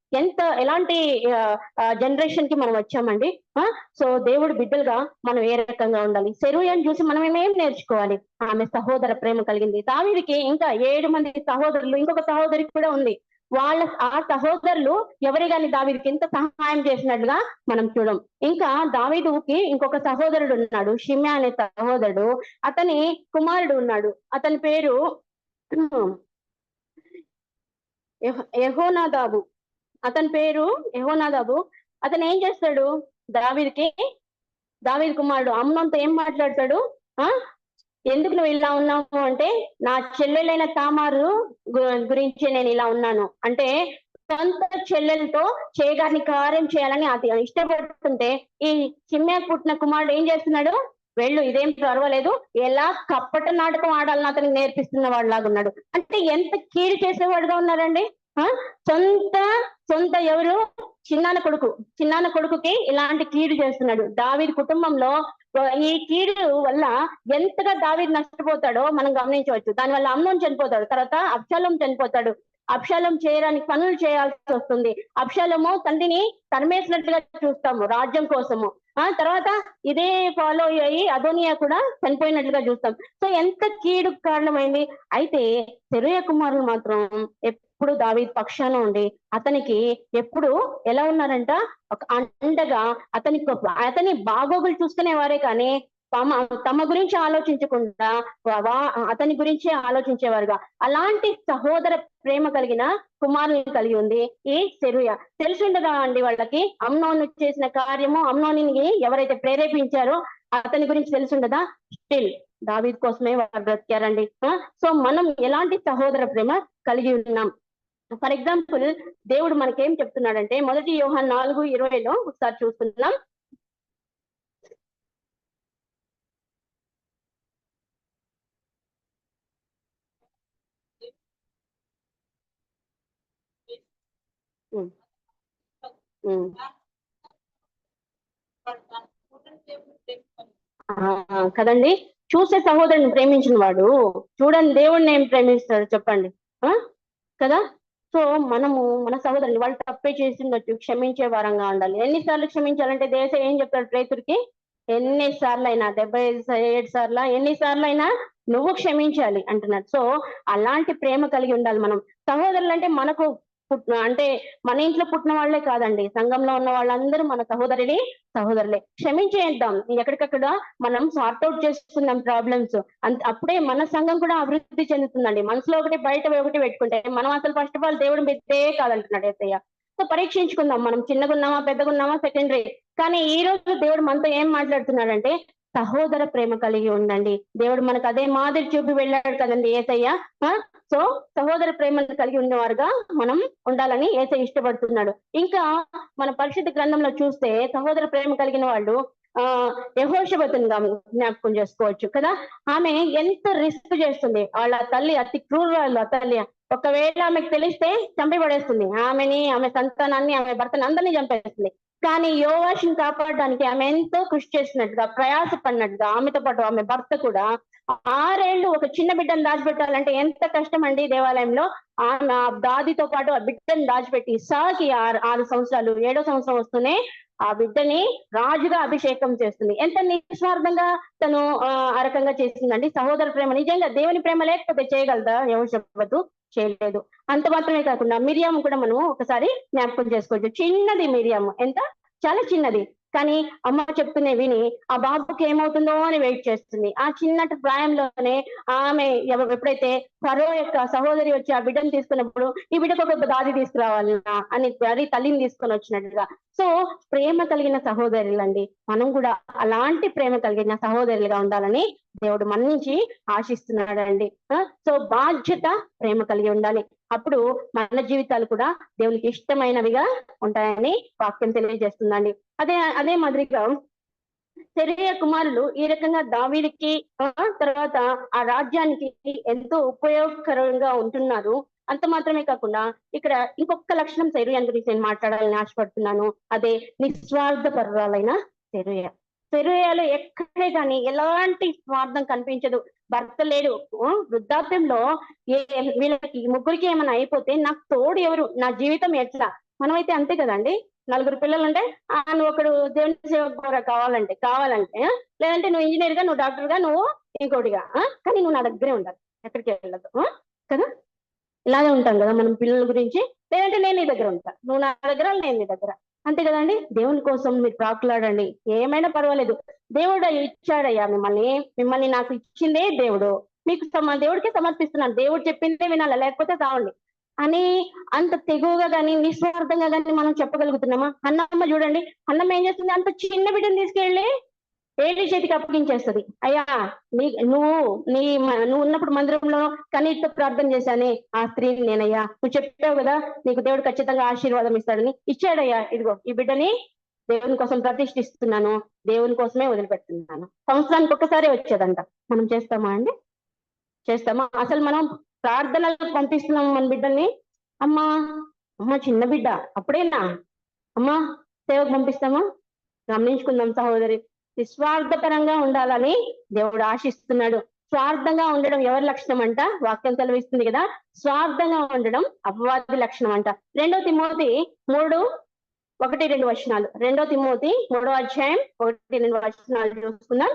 ఎలాంటి జనరేషన్ కి మనం వచ్చామండి? సో దేవుడు బిడ్డలుగా మనం ఏ రకంగా ఉండాలి? సెరూయాని చూసి మనం ఏమేం నేర్చుకోవాలి? ఆమె సహోదర ప్రేమ కలిగింది. దావీదుకి ఇంకా 7 మంది సహోదరులు, ఇంకొక సహోదరి కూడా ఉంది. ఆ సహోదరులు ఎవరి గాని దావీదుకి ఎంత సహాయం చేసినట్లుగా మనం చూడం. ఇంకా దావీదుకి ఇంకొక సహోదరుడు ఉన్నాడు, షిమ్యా అనే సహోదరుడు. అతని కుమారుడు ఉన్నాడు, అతని పేరు యెహోనాదాబు. అతని పేరు యెహోనాదాబు. అతను ఏం చేస్తాడు, దావీదు కుమారుడు అమ్నోన్తో ఏం మాట్లాడతాడు, ఆ ఎందుకు నువ్వు ఇలా ఉన్నావు అంటే, నా చెల్లెలైన తామారు గురించి నేను ఇలా ఉన్నాను అంటే, సొంత చెల్లెలతో చేయగారిని కార్యం చేయాలని అది ఇష్టపడుతుంటే, ఈ చిమ్యాకు పుట్టిన కుమారుడు ఏం చేస్తున్నాడు, వెళ్ళు ఇదేం పర్వాలేదు, ఎలా కప్పట నాటకం ఆడాలని అతనికి నేర్పిస్తున్న వాడిలాగా ఉన్నాడు. అంటే ఎంత కీడు చేసేవాడుగా ఉన్నారండి. సొంత ఎవరు, చిన్నాన్న కొడుకుకి ఇలాంటి కీడు చేస్తున్నాడు. దావీదు కుటుంబంలో ఈ కీడు వల్ల ఎంతగా దావీదు నష్టపోతాడో మనం గమనించవచ్చు. దానివల్ల అమ్నోను చనిపోతాడు, తర్వాత అబ్షాలోము చనిపోతాడు. అబ్షాలోము చేయడానికి పనులు చేయాల్సి వస్తుంది. అబ్షాలోము తండ్రిని తరిమేసినట్లుగా చూస్తాము రాజ్యం కోసము. తర్వాత ఇదే ఫాలో అయ్యి అదోనియా కూడా చనిపోయినట్లుగా చూస్తాం. సో ఎంత కీడు కారణమైంది. అయితే సెరూయా కుమారులు మాత్రం ఎప్పుడు దావీదు పక్షాన ఉండి అతనికి ఎప్పుడు ఎలా ఉన్నారంట, ఒక అండగా అతని బాగోగులు చూసుకునేవారే కానీ తమ గురించి ఆలోచించకుండా అతని గురించే ఆలోచించేవారుగా. అలాంటి సహోదర ప్రేమ కలిగిన కుమారుని కలిగి ఉంది ఈ సెరూయా. తెలిసిండగా అండి వాళ్ళకి అమ్నోను చేసిన కార్యము, అమ్నోని ఎవరైతే ప్రేరేపించారో అతని గురించి తెలిసిండదా. స్టిల్ దావీదు కోసమే వారు బ్రతికారండి. సో మనం ఎలాంటి సహోదర ప్రేమ కలిగి ఉన్నాం. ఫర్ ఎగ్జాంపుల్ దేవుడు మనకేం చెప్తున్నాడంటే, 1 యోహాను 4:20 ఒకసారి చూస్తున్నాం. కదండి, చూసే సహోదరుని ప్రేమించిన వాడు చూడండి దేవుడిని ఏం ప్రేమిస్తాడు చెప్పండి కదా. సో మనము మన సహోదరుని వాళ్ళు తప్పే చేసిండొచ్చు, క్షమించే వారంగా ఉండాలి. ఎన్నిసార్లు క్షమించాలంటే దేశ ఏం చెప్తాడు పేతురుకి, ఎన్నిసార్లు అయినా 77 సార్లు ఎన్నిసార్లు అయినా నువ్వు క్షమించాలి అంటున్నాడు. సో అలాంటి ప్రేమ కలిగి ఉండాలి మనం. సహోదరులు అంటే మనకు అంటే మన ఇంట్లో పుట్టిన వాళ్ళే కాదండి, సంఘంలో ఉన్న వాళ్ళందరూ మన సహోదరులే. క్షమించేద్దాం, ఎక్కడికక్కడ మనం సార్ట్అవుట్ చేసుకుందాం ప్రాబ్లమ్స్. అప్పుడే మన సంఘం కూడా అభివృద్ధి చెందుతుందండి. మనసులో ఒకటి బయట ఒకటి పెట్టుకుంటే మనం అసలు ఫస్ట్ ఆఫ్ ఆల్ దేవుడు పెట్టే కాదంటున్నాడు యేసయ్య. సో పరీక్షించుకుందాం, మనం చిన్నగున్నామా పెద్దగున్నామా సెకండరీ. కానీ ఈ రోజు దేవుడు మనతో ఏం మాట్లాడుతున్నాడంటే, సహోదర ప్రేమ కలిగి ఉండండి. దేవుడు మనకు అదే మాదిరి చూపి వెళ్ళాడు కదండి యేసయ్య. సో సహోదర ప్రేమను కలిగి ఉన్నవారుగా మనం ఉండాలని యేసయ్య ఇష్టపడుతున్నాడు. ఇంకా మన పరిశుద్ధ గ్రంథంలో చూస్తే సహోదర ప్రేమ కలిగిన వాళ్ళు యెహోషబతుని జ్ఞాపకం చేసుకోవచ్చు కదా. ఆమె ఎంత రిస్క్ చేస్తుంది, వాళ్ళ తల్లి అతి క్రూరాలు. ఆ తల్లి ఒకవేళ ఆమెకు తెలిస్తే చంపి పడేస్తుంది, ఆమె సంతానాన్ని, ఆమె భర్తను అందరినీ చంపేస్తుంది. కానీ యోవాషుని కాపాడడానికి ఆమె ఎంతో కృషి చేసినట్టుగా, ప్రయాసపడినట్టుగా, ఆమెతో పాటు ఆమె భర్త కూడా 6 ఏళ్ళు ఒక చిన్న బిడ్డను దాచిపెట్టాలంటే ఎంత కష్టం అండి. దేవాలయంలో ఆమె దాదితో పాటు ఆ బిడ్డను దాచిపెట్టి ఇస్సాకి 6 సంవత్సరాలు, 7వ సంవత్సరం వస్తూనే ఆ బిడ్డని రాజుగా అభిషేకం చేస్తుంది. ఎంత నిస్వార్థంగా తను ఆ రకంగా చేసిందండి. సహోదర ప్రేమ నిజంగా దేవుని ప్రేమ లేకపోతే చేయగలదా యెహోషబతు? చేయలేదు. అంత మాత్రమే కాకుండా మిరియాము కూడా మనం ఒకసారి జ్ఞాపకం చేసుకోవచ్చు. చిన్నది మిరియాము, ఎంత చాలా చిన్నది, కానీ అమ్మ చెప్తూనే విని ఆ బాబుకి ఏమవుతుందో అని వెయిట్ చేస్తుంది. ఆ చిన్నటి ప్రాయంలోనే ఆమె ఎప్పుడైతే ఫరో యొక్క సహోదరి వచ్చి ఆ బిడ్డను తీసుకున్నప్పుడు, ఈ బిడ్డకు ఒక దాది తీసుకురావాలన్నా అని తల్లిని తీసుకొని వచ్చినట్టుగా. సో ప్రేమ కలిగిన సహోదరులండి, మనం కూడా అలాంటి ప్రేమ కలిగిన సహోదరులుగా ఉండాలని దేవుడు మన నుంచి ఆశిస్తున్నాడండి. సో బాధ్యత ప్రేమ కలిగి ఉండాలి. అప్పుడు మన జీవితాలు కూడా దేవునికి ఇష్టమైనవిగా ఉంటాయని వాక్యం తెలియజేస్తుందండి. అదే మాదిరిగా సెరూయా కుమారులు ఈ రకంగా దావీదుకి తర్వాత ఆ రాజ్యానికి ఎంతో ఉపయోగకరంగా ఉంటున్నారు. అంత మాత్రమే కాకుండా ఇక్కడ ఇంకొక లక్షణం సెరూయాని గురించి నేను మాట్లాడాలని ఆశపడుతున్నాను. అదే నిస్వార్థపరురాలైన సెరూయా. సెరూయాలో ఎక్కడే కానీ ఎలాంటి స్వార్థం కనిపించదు. భర్త లేడు, వృద్ధాప్యంలో వీళ్ళకి ముగ్గురికి ఏమైనా అయిపోతే నాకు తోడు ఎవరు, నా జీవితం ఎట్లా. మనమైతే అంతే కదండి, 4 పిల్లలు ఉంటే నువ్వు ఒకడు దేవుని సేవకు కావాలంటే లేదంటే నువ్వు ఇంజనీర్ గా, నువ్వు డాక్టర్ గా, నువ్వు ఇంకోటిగా, కానీ నువ్వు నా దగ్గరే ఉండాలి, ఎక్కడికి వెళ్ళదు కదా. ఇలాగే ఉంటాం కదా మనం పిల్లల గురించి. లేదంటే నేను నీ దగ్గర ఉంటా, నువ్వు నా దగ్గర, నేను నీ దగ్గర, అంతే కదండి. దేవుని కోసం మీరు ప్రాకులాడండి, ఏమైనా పర్వాలేదు. దేవుడు ఇచ్చాడయ్యా మిమ్మల్ని, మిమ్మల్ని నాకు ఇచ్చిందే దేవుడు, మీకు దేవుడికి సమర్పిస్తున్నాను, దేవుడు చెప్పిందే వినాలి, లేకపోతే కావండి అని అంత తెగువగా కానీ నిస్వార్థంగా కానీ మనం చెప్పగలుగుతున్నామా? అన్నమ్మ చూడండి, అన్నమ్మ ఏం చేస్తుంది, అంత చిన్న బిడ్డను తీసుకెళ్ళి ఏలి చేతికి అప్పగించేస్తుంది. అయ్యా నువ్వు ఉన్నప్పుడు మందిరంలో కనీటితో ప్రార్థన చేశానే ఆ స్త్రీని నేనయ్యా, నువ్వు చెప్పావు కదా నీకు దేవుడు ఖచ్చితంగా ఆశీర్వాదం ఇస్తాడని, ఇచ్చాడయ్యా, ఇదిగో ఈ బిడ్డని దేవుని కోసం ప్రతిష్ఠిస్తున్నాను, దేవుని కోసమే వదిలిపెడుతున్నాను. సంవత్సరానికి ఒక్కసారి వచ్చేదంట. మనం చేస్తామా అండి? చేస్తామా? అసలు మనం ప్రార్థనలకు పంపిస్తున్నాము మన బిడ్డల్ని. అమ్మా అమ్మ చిన్న బిడ్డ అప్పుడేనా అమ్మా సేవకు పంపిస్తామా? గమనించుకుందాం సహోదరి. నిస్వార్థపరంగా ఉండాలని దేవుడు ఆశిస్తున్నాడు. స్వార్థంగా ఉండడం ఎవరి లక్షణం అంట? వాక్యం సెలవిస్తుంది కదా, స్వార్థంగా ఉండడం అపవాది లక్షణం అంట. 2 తిమోతి 3:1-2 2 తిమోతి 3:1-2 చూసుకుందాం.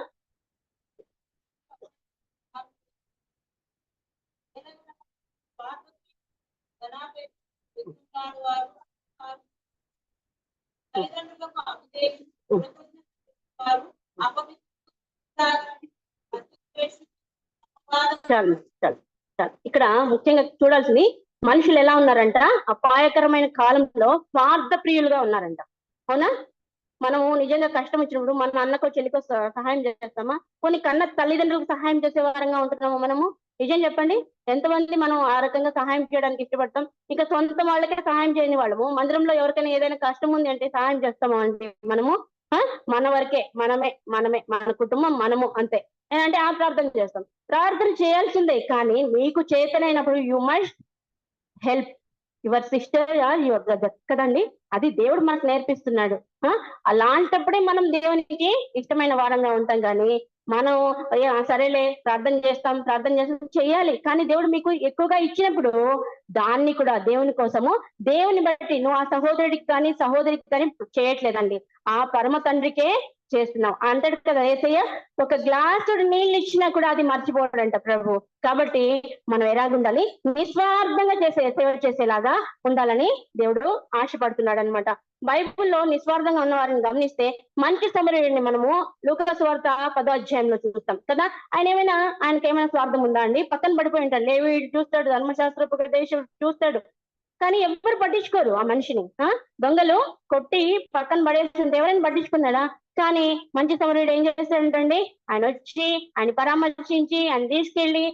చాలు చాలు చాలు. ఇక్కడ ముఖ్యంగా చూడాల్సింది, మనుషులు ఎలా ఉన్నారంట, అపాయకరమైన కాలంలో స్వార్థ ప్రియులుగా ఉన్నారంట. అవునా? మనము నిజంగా కష్టం వచ్చినప్పుడు మన అన్నకో చెల్లికో సహాయం చేస్తామా? కొన్ని కన్న తల్లిదండ్రులకు సహాయం చేసే వారంగా ఉంటున్నాము మనము? నిజం చెప్పండి, ఎంతమంది మనం ఆ రకంగా సహాయం చేయడానికి ఇష్టపడతాం? ఇంకా సొంత వాళ్ళకే సహాయం చేయని వాళ్ళము మందిరంలో ఎవరికైనా ఏదైనా కష్టం ఉంది అంటే సహాయం చేస్తాము అంటే మనము మన వరకే, మనమే మన కుటుంబం మనము అంతే అంటే ఆ ప్రార్థన చేస్తాం. ప్రార్థన చేయాల్సిందే, కానీ మీకు చేతనైనప్పుడు you must help your sister or your brother కదండి. అది దేవుడు మనకు నేర్పిస్తున్నాడు. అలాంటప్పుడే మనం దేవునికి ఇష్టమైన వారంగా ఉంటాం. కానీ మనం సరేలే ప్రార్థన చేస్తాం చేయాలి, కానీ దేవుడు మీకు ఎక్కువగా ఇచ్చినప్పుడు దాన్ని కూడా దేవుని కోసము, దేవుని బట్టి నువ్వు ఆ సహోదరుడికి కానీ సహోదరికి కానీ చేయట్లేదండి, ఆ పరమ తండ్రికే చేస్తున్నాం. అంతటి కదా ఏసయ్య, ఒక గ్లాసుడు నీళ్ళు ఇచ్చినా కూడా అది మర్చిపోవడంట ప్రభు. కాబట్టి మనం ఎలాగుండాలి, నిస్వార్థంగా సేవ చేసేలాగా ఉండాలని దేవుడు ఆశపడుతున్నాడు అనమాట. బైబిల్లో నిస్వార్థంగా ఉన్న వారిని గమనిస్తే మంచి సమరయుడిని మనము లూకా సువార్త 10వ అధ్యాయంలో చూస్తాం కదా. ఆయనకి ఏమైనా స్వార్థం ఉందా అండి? పక్కన పడిపోయి ఉంటాడు, లేవీయుడు చూస్తాడు, ధర్మశాస్త్రోపదేశుడు చూస్తాడు, కానీ ఎవరు పట్టించుకోరు ఆ మనిషిని. దొంగలు కొట్టి పక్కన పడేస్తుంటే ఎవరైనా పట్టించుకున్నాడా? కానీ మంచి సమరయుడు ఏం చేస్తాడంటండి, ఆయన వచ్చి ఆయన పరామర్శించి ఆయన తీసుకెళ్లి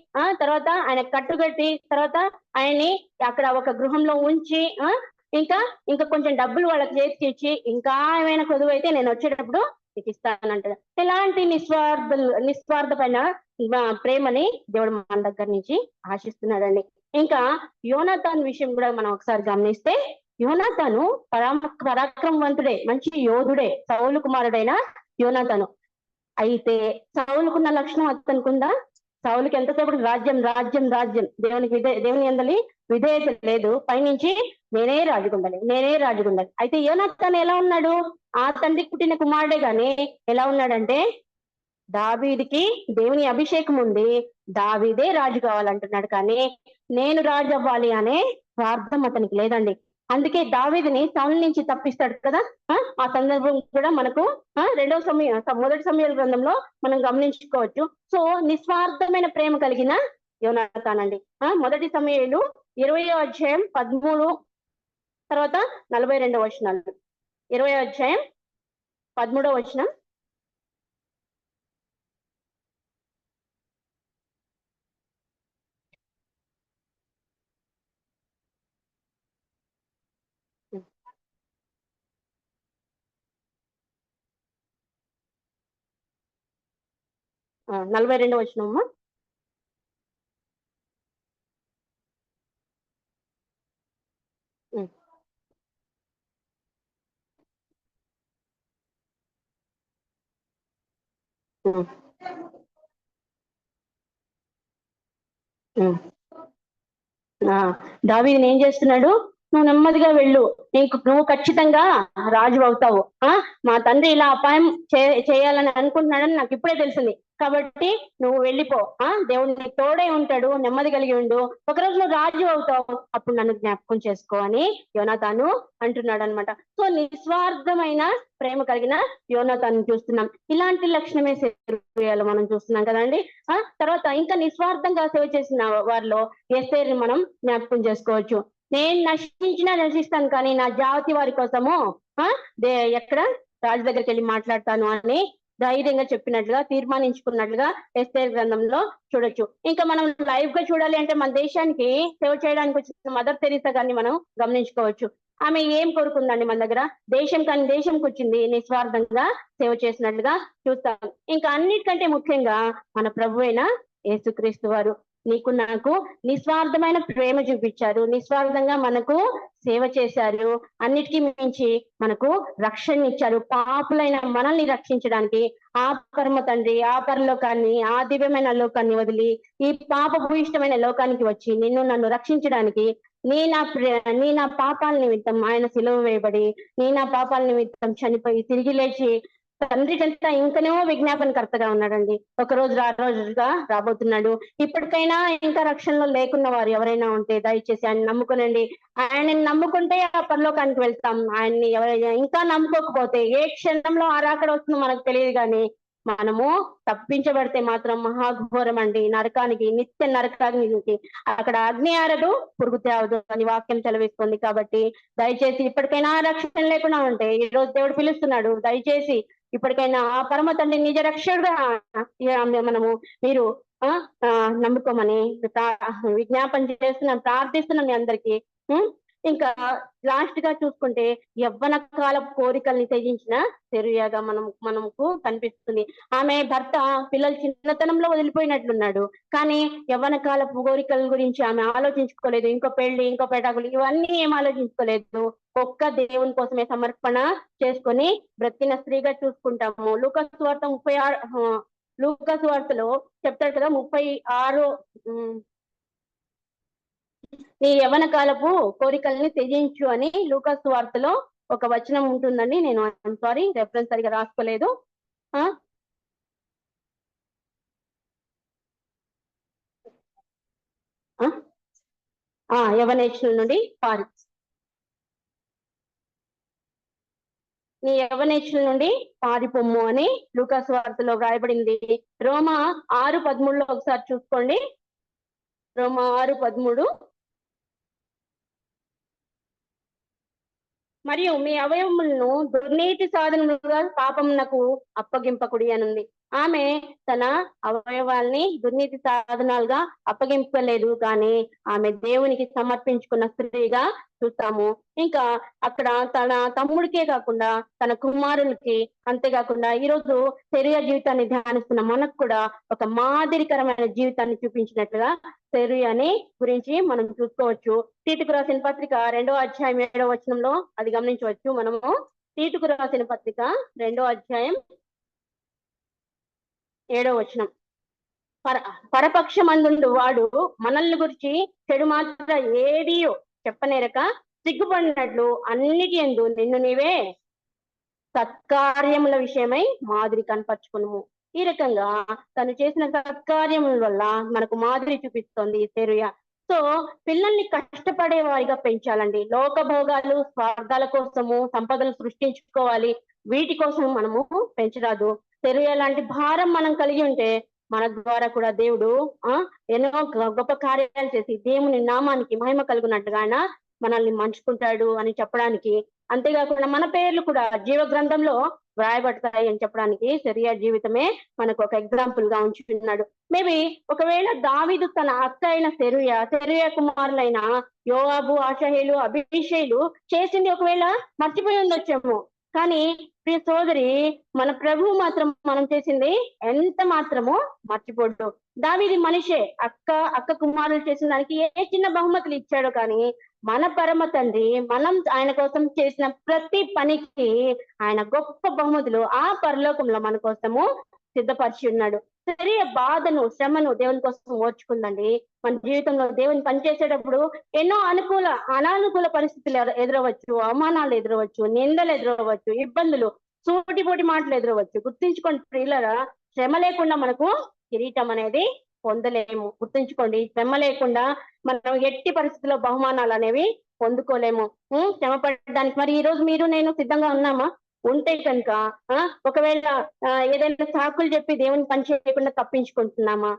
తర్వాత ఆయన కట్టుకట్టి తర్వాత ఆయన్ని అక్కడ ఒక గృహంలో ఉంచి ఇంకా కొంచెం డబ్బులు వాళ్ళకి చేతికి ఇచ్చి, ఇంకా ఏమైనా కొదువు అయితే నేను వచ్చేటప్పుడు నీకు ఇస్తానంటాడు. ఎలాంటి నిస్వార్థమైన ప్రేమని దేవుడు మన దగ్గర నుంచి ఆశిస్తున్నాడండి. ఇంకా యోనాతాను విషయం కూడా మనం ఒకసారి గమనిస్తే, యోనాతాను పరాక్రమవంతుడే, మంచి యోధుడే, సౌలు కుమారుడైన యోనాతాను. అయితే సౌలుకున్న లక్షణం అతనికి ఉందా? సౌలుకి ఎంతసేపు రాజ్యం రాజ్యం రాజ్యం, దేవుని యందలి విధేయత లేదు, పైనుంచి నేనే రాజుగుండాలి. అయితే యోనాతాను ఎలా ఉన్నాడు? ఆ తండ్రికి పుట్టిన కుమారుడే గాని ఎలా ఉన్నాడంటే, దావీదికి దేవుని అభిషేకం ఉంది, దావీదే రాజు కావాలంటున్నాడు, కానీ నేను రాజు అవ్వాలి అనే స్వార్థం అతనికి లేదండి. అందుకే దావీదిని సౌలు నుంచి తప్పిస్తాడు కదా. ఆ సందర్భం కూడా మనకు మొదటి సమూయేలు గ్రంథంలో మనం గమనించుకోవచ్చు. సో నిస్వార్థమైన ప్రేమ కలిగిన యోనాతానండి. మొదటి సమూయేలు 20వ అధ్యాయం 13 తర్వాత 42వ వచనాలు. 20వ అధ్యాయం 13వ వచనం. ఆ 42వ వచనమ్మా. దావీదుని ఏం చేస్తున్నాడు? నువ్వు నెమ్మదిగా వెళ్ళు, నువ్వు ఖచ్చితంగా రాజు అవుతావు. మా తండ్రి ఇలా అపాయం చేయాలని అనుకుంటున్నాడని నాకు ఇప్పుడే తెలిసింది, కాబట్టి నువ్వు వెళ్ళిపో, దేవుడు నీకు తోడై ఉంటాడు, నెమ్మది కలిగి ఉండు, ఒకరోజు నువ్వు రాజు అవుతావు, అప్పుడు నన్ను జ్ఞాపకం చేసుకో అని యోనాతాను అంటున్నాడు అనమాట. సో నిస్వార్థమైన ప్రేమ కలిగిన యోనాతాను చూస్తున్నాం. ఇలాంటి లక్షణమే సెరూయాలో మనం చూస్తున్నాం కదండి. తర్వాత ఇంకా నిస్వార్థంగా సేవ చేసిన వారిలో ఎస్తేరుని మనం జ్ఞాపకం చేసుకోవచ్చు. నేను నశిస్తాను కానీ నా జాతి వారి కోసము ఎక్కడ రాజు దగ్గరికి వెళ్ళి మాట్లాడతాను అని ధైర్యంగా చెప్పినట్లుగా, తీర్మానించుకున్నట్లుగా ఎస్తేరు గ్రంథంలో చూడొచ్చు. ఇంకా మనం లైవ్ గా చూడాలి అంటే మన దేశానికి సేవ చేయడానికి వచ్చిన మదర్ తెరీసా గారిని మనం గమనించుకోవచ్చు. ఆమె ఏం కోరుకుందండి మన దగ్గర? దేశం కానీ దేశంకి వచ్చింది, నిస్వార్థంగా సేవ చేసినట్లుగా చూస్తాం. ఇంకా అన్నిటికంటే ముఖ్యంగా మన ప్రభు అయిన యేసుక్రీస్తు వారు నీకు నాకు నిస్వార్థమైన ప్రేమ చూపించారు, నిస్వార్థంగా మనకు సేవ చేశారు, అన్నిటికీ మించి మనకు రక్షణ ఇచ్చారు. పాపులైన మనల్ని రక్షించడానికి ఆ పరమ తండ్రి ఆ పరలోకాన్ని, ఆ దివ్యమైన లోకాన్ని వదిలి ఈ పాప భూయిష్టమైన లోకానికి వచ్చి నిన్ను నన్ను రక్షించడానికి, నీ నా పాపాల నిమిత్తం ఆయన సిలువ వేయబడి, నీ నా పాపాల నిమిత్తం చనిపోయి తిరిగి లేచి తండ్రి కంటే ఇంకనేమో విజ్ఞాపనకర్తగా ఉన్నాడండి. ఒక రోజు రోజుగా రాబోతున్నాడు. ఇప్పటికైనా ఇంకా రక్షణలో లేకున్న వారు ఎవరైనా ఉంటే దయచేసి ఆయన నమ్ముకునండి. ఆయనని నమ్ముకుంటే ఆ పరలోకానికి వెళ్తాం. ఆయన్ని ఎవరైనా ఇంకా నమ్ముకోకపోతే ఏ క్షణంలో ఆ రాకడ వస్తుందో మనకు తెలియదు, కానీ మనము తప్పించబడితే మాత్రం మహాఘోరం అండి, నరకానికి, నిత్య నరకానికి. అక్కడ అగ్ని ఆరదు, పురుగు తేవదు అని వాక్యం సెలవిస్తుంది. కాబట్టి దయచేసి ఇప్పటికైనా రక్షణ లేకుండా ఉంటే ఈ రోజు దేవుడు పిలుస్తున్నాడు, దయచేసి ఇప్పటికైనా ఆ పరమ తండ్రి నిజ రక్షకుడుగా మనము మీరు నమ్ముకోమని విజ్ఞాపన చేస్తున్నాం, ప్రార్థిస్తున్నాం మీ అందరికీ. ఇంకా లాస్ట్ గా చూసుకుంటే యవ్వన కాల కోరికల్ని త్యజించిన సెరూయాగా మనకు కనిపిస్తుంది. ఆమె భర్త పిల్లలు చిన్నతనంలో వదిలిపోయినట్లున్నాడు, కానీ యవ్వన కాల కోరికల గురించి ఆమె ఆలోచించుకోలేదు. ఇంకో పెళ్లి, ఇంకో పెటాకులు, ఇవన్నీ ఏం ఆలోచించుకోలేదు. ఒక్క దేవుని కోసమే సమర్పణ చేసుకొని బ్రతికిన స్త్రీగా చూసుకుంటాము. లూకా సువార్తలో చెప్తాడు కదా 36, నీ యవ్వన కాలపు కోరికల్ని త్యజించు అని లూకా సువార్తలో ఒక వచనం ఉంటుందండి. నేను సారీ రెఫరెన్స్ సరిగా రాసుకోలేదు. యవనేచ్చుల నుండి నీ యవనేచ్చుల నుండి పారిపొమ్ము అని లూకా సువార్తలో వ్రాయబడింది. రోమా 6:13 ఒకసారి చూసుకోండి. రోమా 6:13. మరియు మీ అవయవములను దుర్నీతి సాధనములుగా పాపమునకు అప్పగింపకుడి అనుంది. ఆమె తన అవయవాల్ని దుర్నీతి సాధనాలుగా అప్పగింపలేదు, కానీ ఆమె దేవునికి సమర్పించుకున్న స్త్రీగా చూస్తాము. ఇంకా అక్కడ తన తమ్ముడికే కాకుండా తన కుమారులకి, అంతేకాకుండా ఈరోజు సెరూయా జీవితాన్ని ధ్యానిస్తున్న మనకు కూడా ఒక మాదిరికరమైన జీవితాన్ని చూపించినట్లుగా సెరూయాని గురించి మనం చూసుకోవచ్చు. తీతుకు రాసిన పత్రిక 2వ అధ్యాయం 7వ వచనంలో అది గమనించవచ్చు మనము. తీతుకు రాసిన పత్రిక 2వ అధ్యాయం 7వ వచనం. పరపక్షమందుండు వాడు మనల్ని గురించి చెడు మాత్రం ఏదియో చెప్పనేరక సిగ్గుపడినట్లు అన్నిటి యందు నిన్ను నీవే సత్కార్యముల విషయమై మాదిరి కనపరుచుకును. ఈ రకంగా తను చేసిన సత్కార్యముల వల్ల మనకు మాదిరి చూపిస్తోంది సెరూయా. సో పిల్లల్ని కష్టపడే వారిగా పెంచాలండి. లోక భోగాలు, స్వార్థాల కోసము సంపదలు సృష్టించుకోవాలి, వీటి కోసం మనము పెంచరాదు. సెరూయా లాంటి భారం మనం కలిగి ఉంటే మన ద్వారా కూడా దేవుడు ఎన్నో గొప్ప కార్యాలు చేసి దేవుని నామానికి మహిమ కలుగునట్టుగా ఆయన మనల్ని మంచుకుంటాడు అని చెప్పడానికి, అంతేకాకుండా మన పేర్లు కూడా జీవ గ్రంథంలో వ్రాయబడతాయి అని చెప్పడానికి సెరూయా జీవితమే మనకు ఒక ఎగ్జాంపుల్ గా ఉంచుతున్నాడు. మేబీ ఒకవేళ దావీదు తన అక్క అయిన సెరూయా కుమారులైన యోవాబు, ఆషహేలు, అబీషైలు చేసింది ఒకవేళ మర్చిపోయి ఉండొచ్చేమో, కానీ ప్రియ సోదరి మన ప్రభు మాత్రం మనం చేసింది ఎంత మాత్రమో మర్చిపోడు. దావీదు మనిషే, అక్క కుమారులు చేసిన దానికి ఏ చిన్న బహుమతులు ఇచ్చాడో, కానీ మన పరమ తండ్రి మనం ఆయన కోసం చేసిన ప్రతి పనికి ఆయన గొప్ప బహుమతులు ఆ పరలోకంలో మన కోసము సిద్ధపరిచి ఉన్నాడు. సరే, బాధను శ్రమను దేవుని కోసం ఓర్చుకుందండి. మన జీవితంలో దేవుని పనిచేసేటప్పుడు ఎన్నో అనానుకూల పరిస్థితులు ఎదురవచ్చు, అవమానాలు ఎదురవచ్చు, నిందలు ఎదురవచ్చు, ఇబ్బందులు, సూటిపోటి మాటలు ఎదురవచ్చు. గుర్తుంచుకోండి ప్రియులరా, శ్రమ లేకుండా మనకు కిరీటం అనేది పొందలేము. గుర్తుంచుకోండి, శ్రమ లేకుండా మనం ఎట్టి పరిస్థితుల్లో బహుమానాలు అనేవి పొందుకోలేము. శ్రమ పడడానికి మరి ఈ రోజు మీరు నేను సిద్ధంగా ఉన్నామా? ఉంటే కనుక ఒకవేళ ఏదైనా సాకులు చెప్పి దేవుని పని చేయకుండా తప్పించుకుంటున్నామా?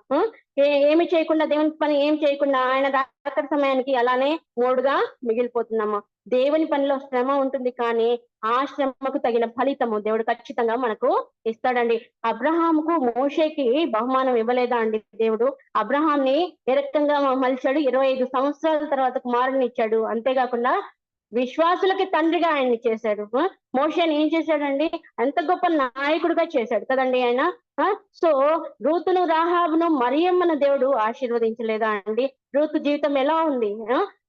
ఏమి చేయకుండా దేవుని పని ఏం చేయకుండా ఆయన రాకడ సమయానికి అలానే మోడుగా మిగిలిపోతున్నామా? దేవుని పనిలో శ్రమ ఉంటుంది, కానీ ఆ శ్రమకు తగిన ఫలితము దేవుడు ఖచ్చితంగా మనకు ఇస్తాడండి. అబ్రహాముకు మోషేకి బహుమానం ఇవ్వలేదా అండి దేవుడు? అబ్రహాంని ఏ రకంగా మలిచాడు? 25 సంవత్సరాల తర్వాత కుమారుని ఇచ్చాడు. అంతేకాకుండా విశ్వాసులకి తండ్రిగా ఆయన్ని చేశాడు. మోషేని ఏం చేశాడండి? ఎంత గొప్ప నాయకుడిగా చేశాడు కదండి ఆయన. సో రూతును, రాహాబును, మరియమ్మను దేవుడు ఆశీర్వదించలేదా అండి? రూతు జీవితం ఎలా ఉంది?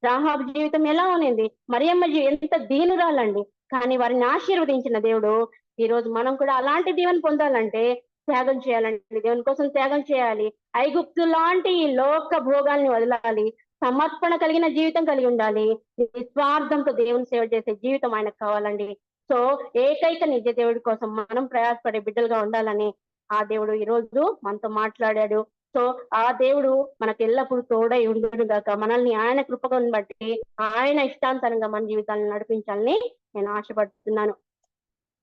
రాహాబు జీవితం ఎలా ఉంది? మరియమ్మ ఎంత దీనురాలండి, కానీ వారిని ఆశీర్వదించిన దేవుడు. ఈ రోజు మనం కూడా అలాంటి దీవెన పొందాలంటే త్యాగం చేయాలండి. దేవుని కోసం త్యాగం చేయాలి. ఐగుప్తు లాంటి ఈ లోక భోగాల్ని వదలాలి. సమర్పణ కలిగిన జీవితం కలిగి ఉండాలి. నిస్వార్థంతో దేవుని సేవ చేసే జీవితం ఆయనకు కావాలండి. సో ఏకైక నిజ దేవుడి కోసం మనం ప్రయాసపడే బిడ్డలుగా ఉండాలని ఆ దేవుడు ఈ రోజు మనతో మాట్లాడాడు. సో ఆ దేవుడు మనకు ఎల్లప్పుడూ తోడై ఉండును గాక. మనల్ని ఆయన కృపను బట్టి ఆయన ఇష్టాంతరంగా మన జీవితాలను నడిపించాలని నేను ఆశపడుతున్నాను.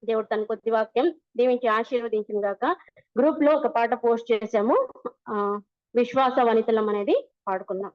దేవుడు తన కొద్ది వాక్యం దీవించి ఆశీర్వదించిన గాక. గ్రూప్ లో ఒక పాట పోస్ట్ చేశాము, విశ్వాస వనితలం అనేది పాడుకుందాం.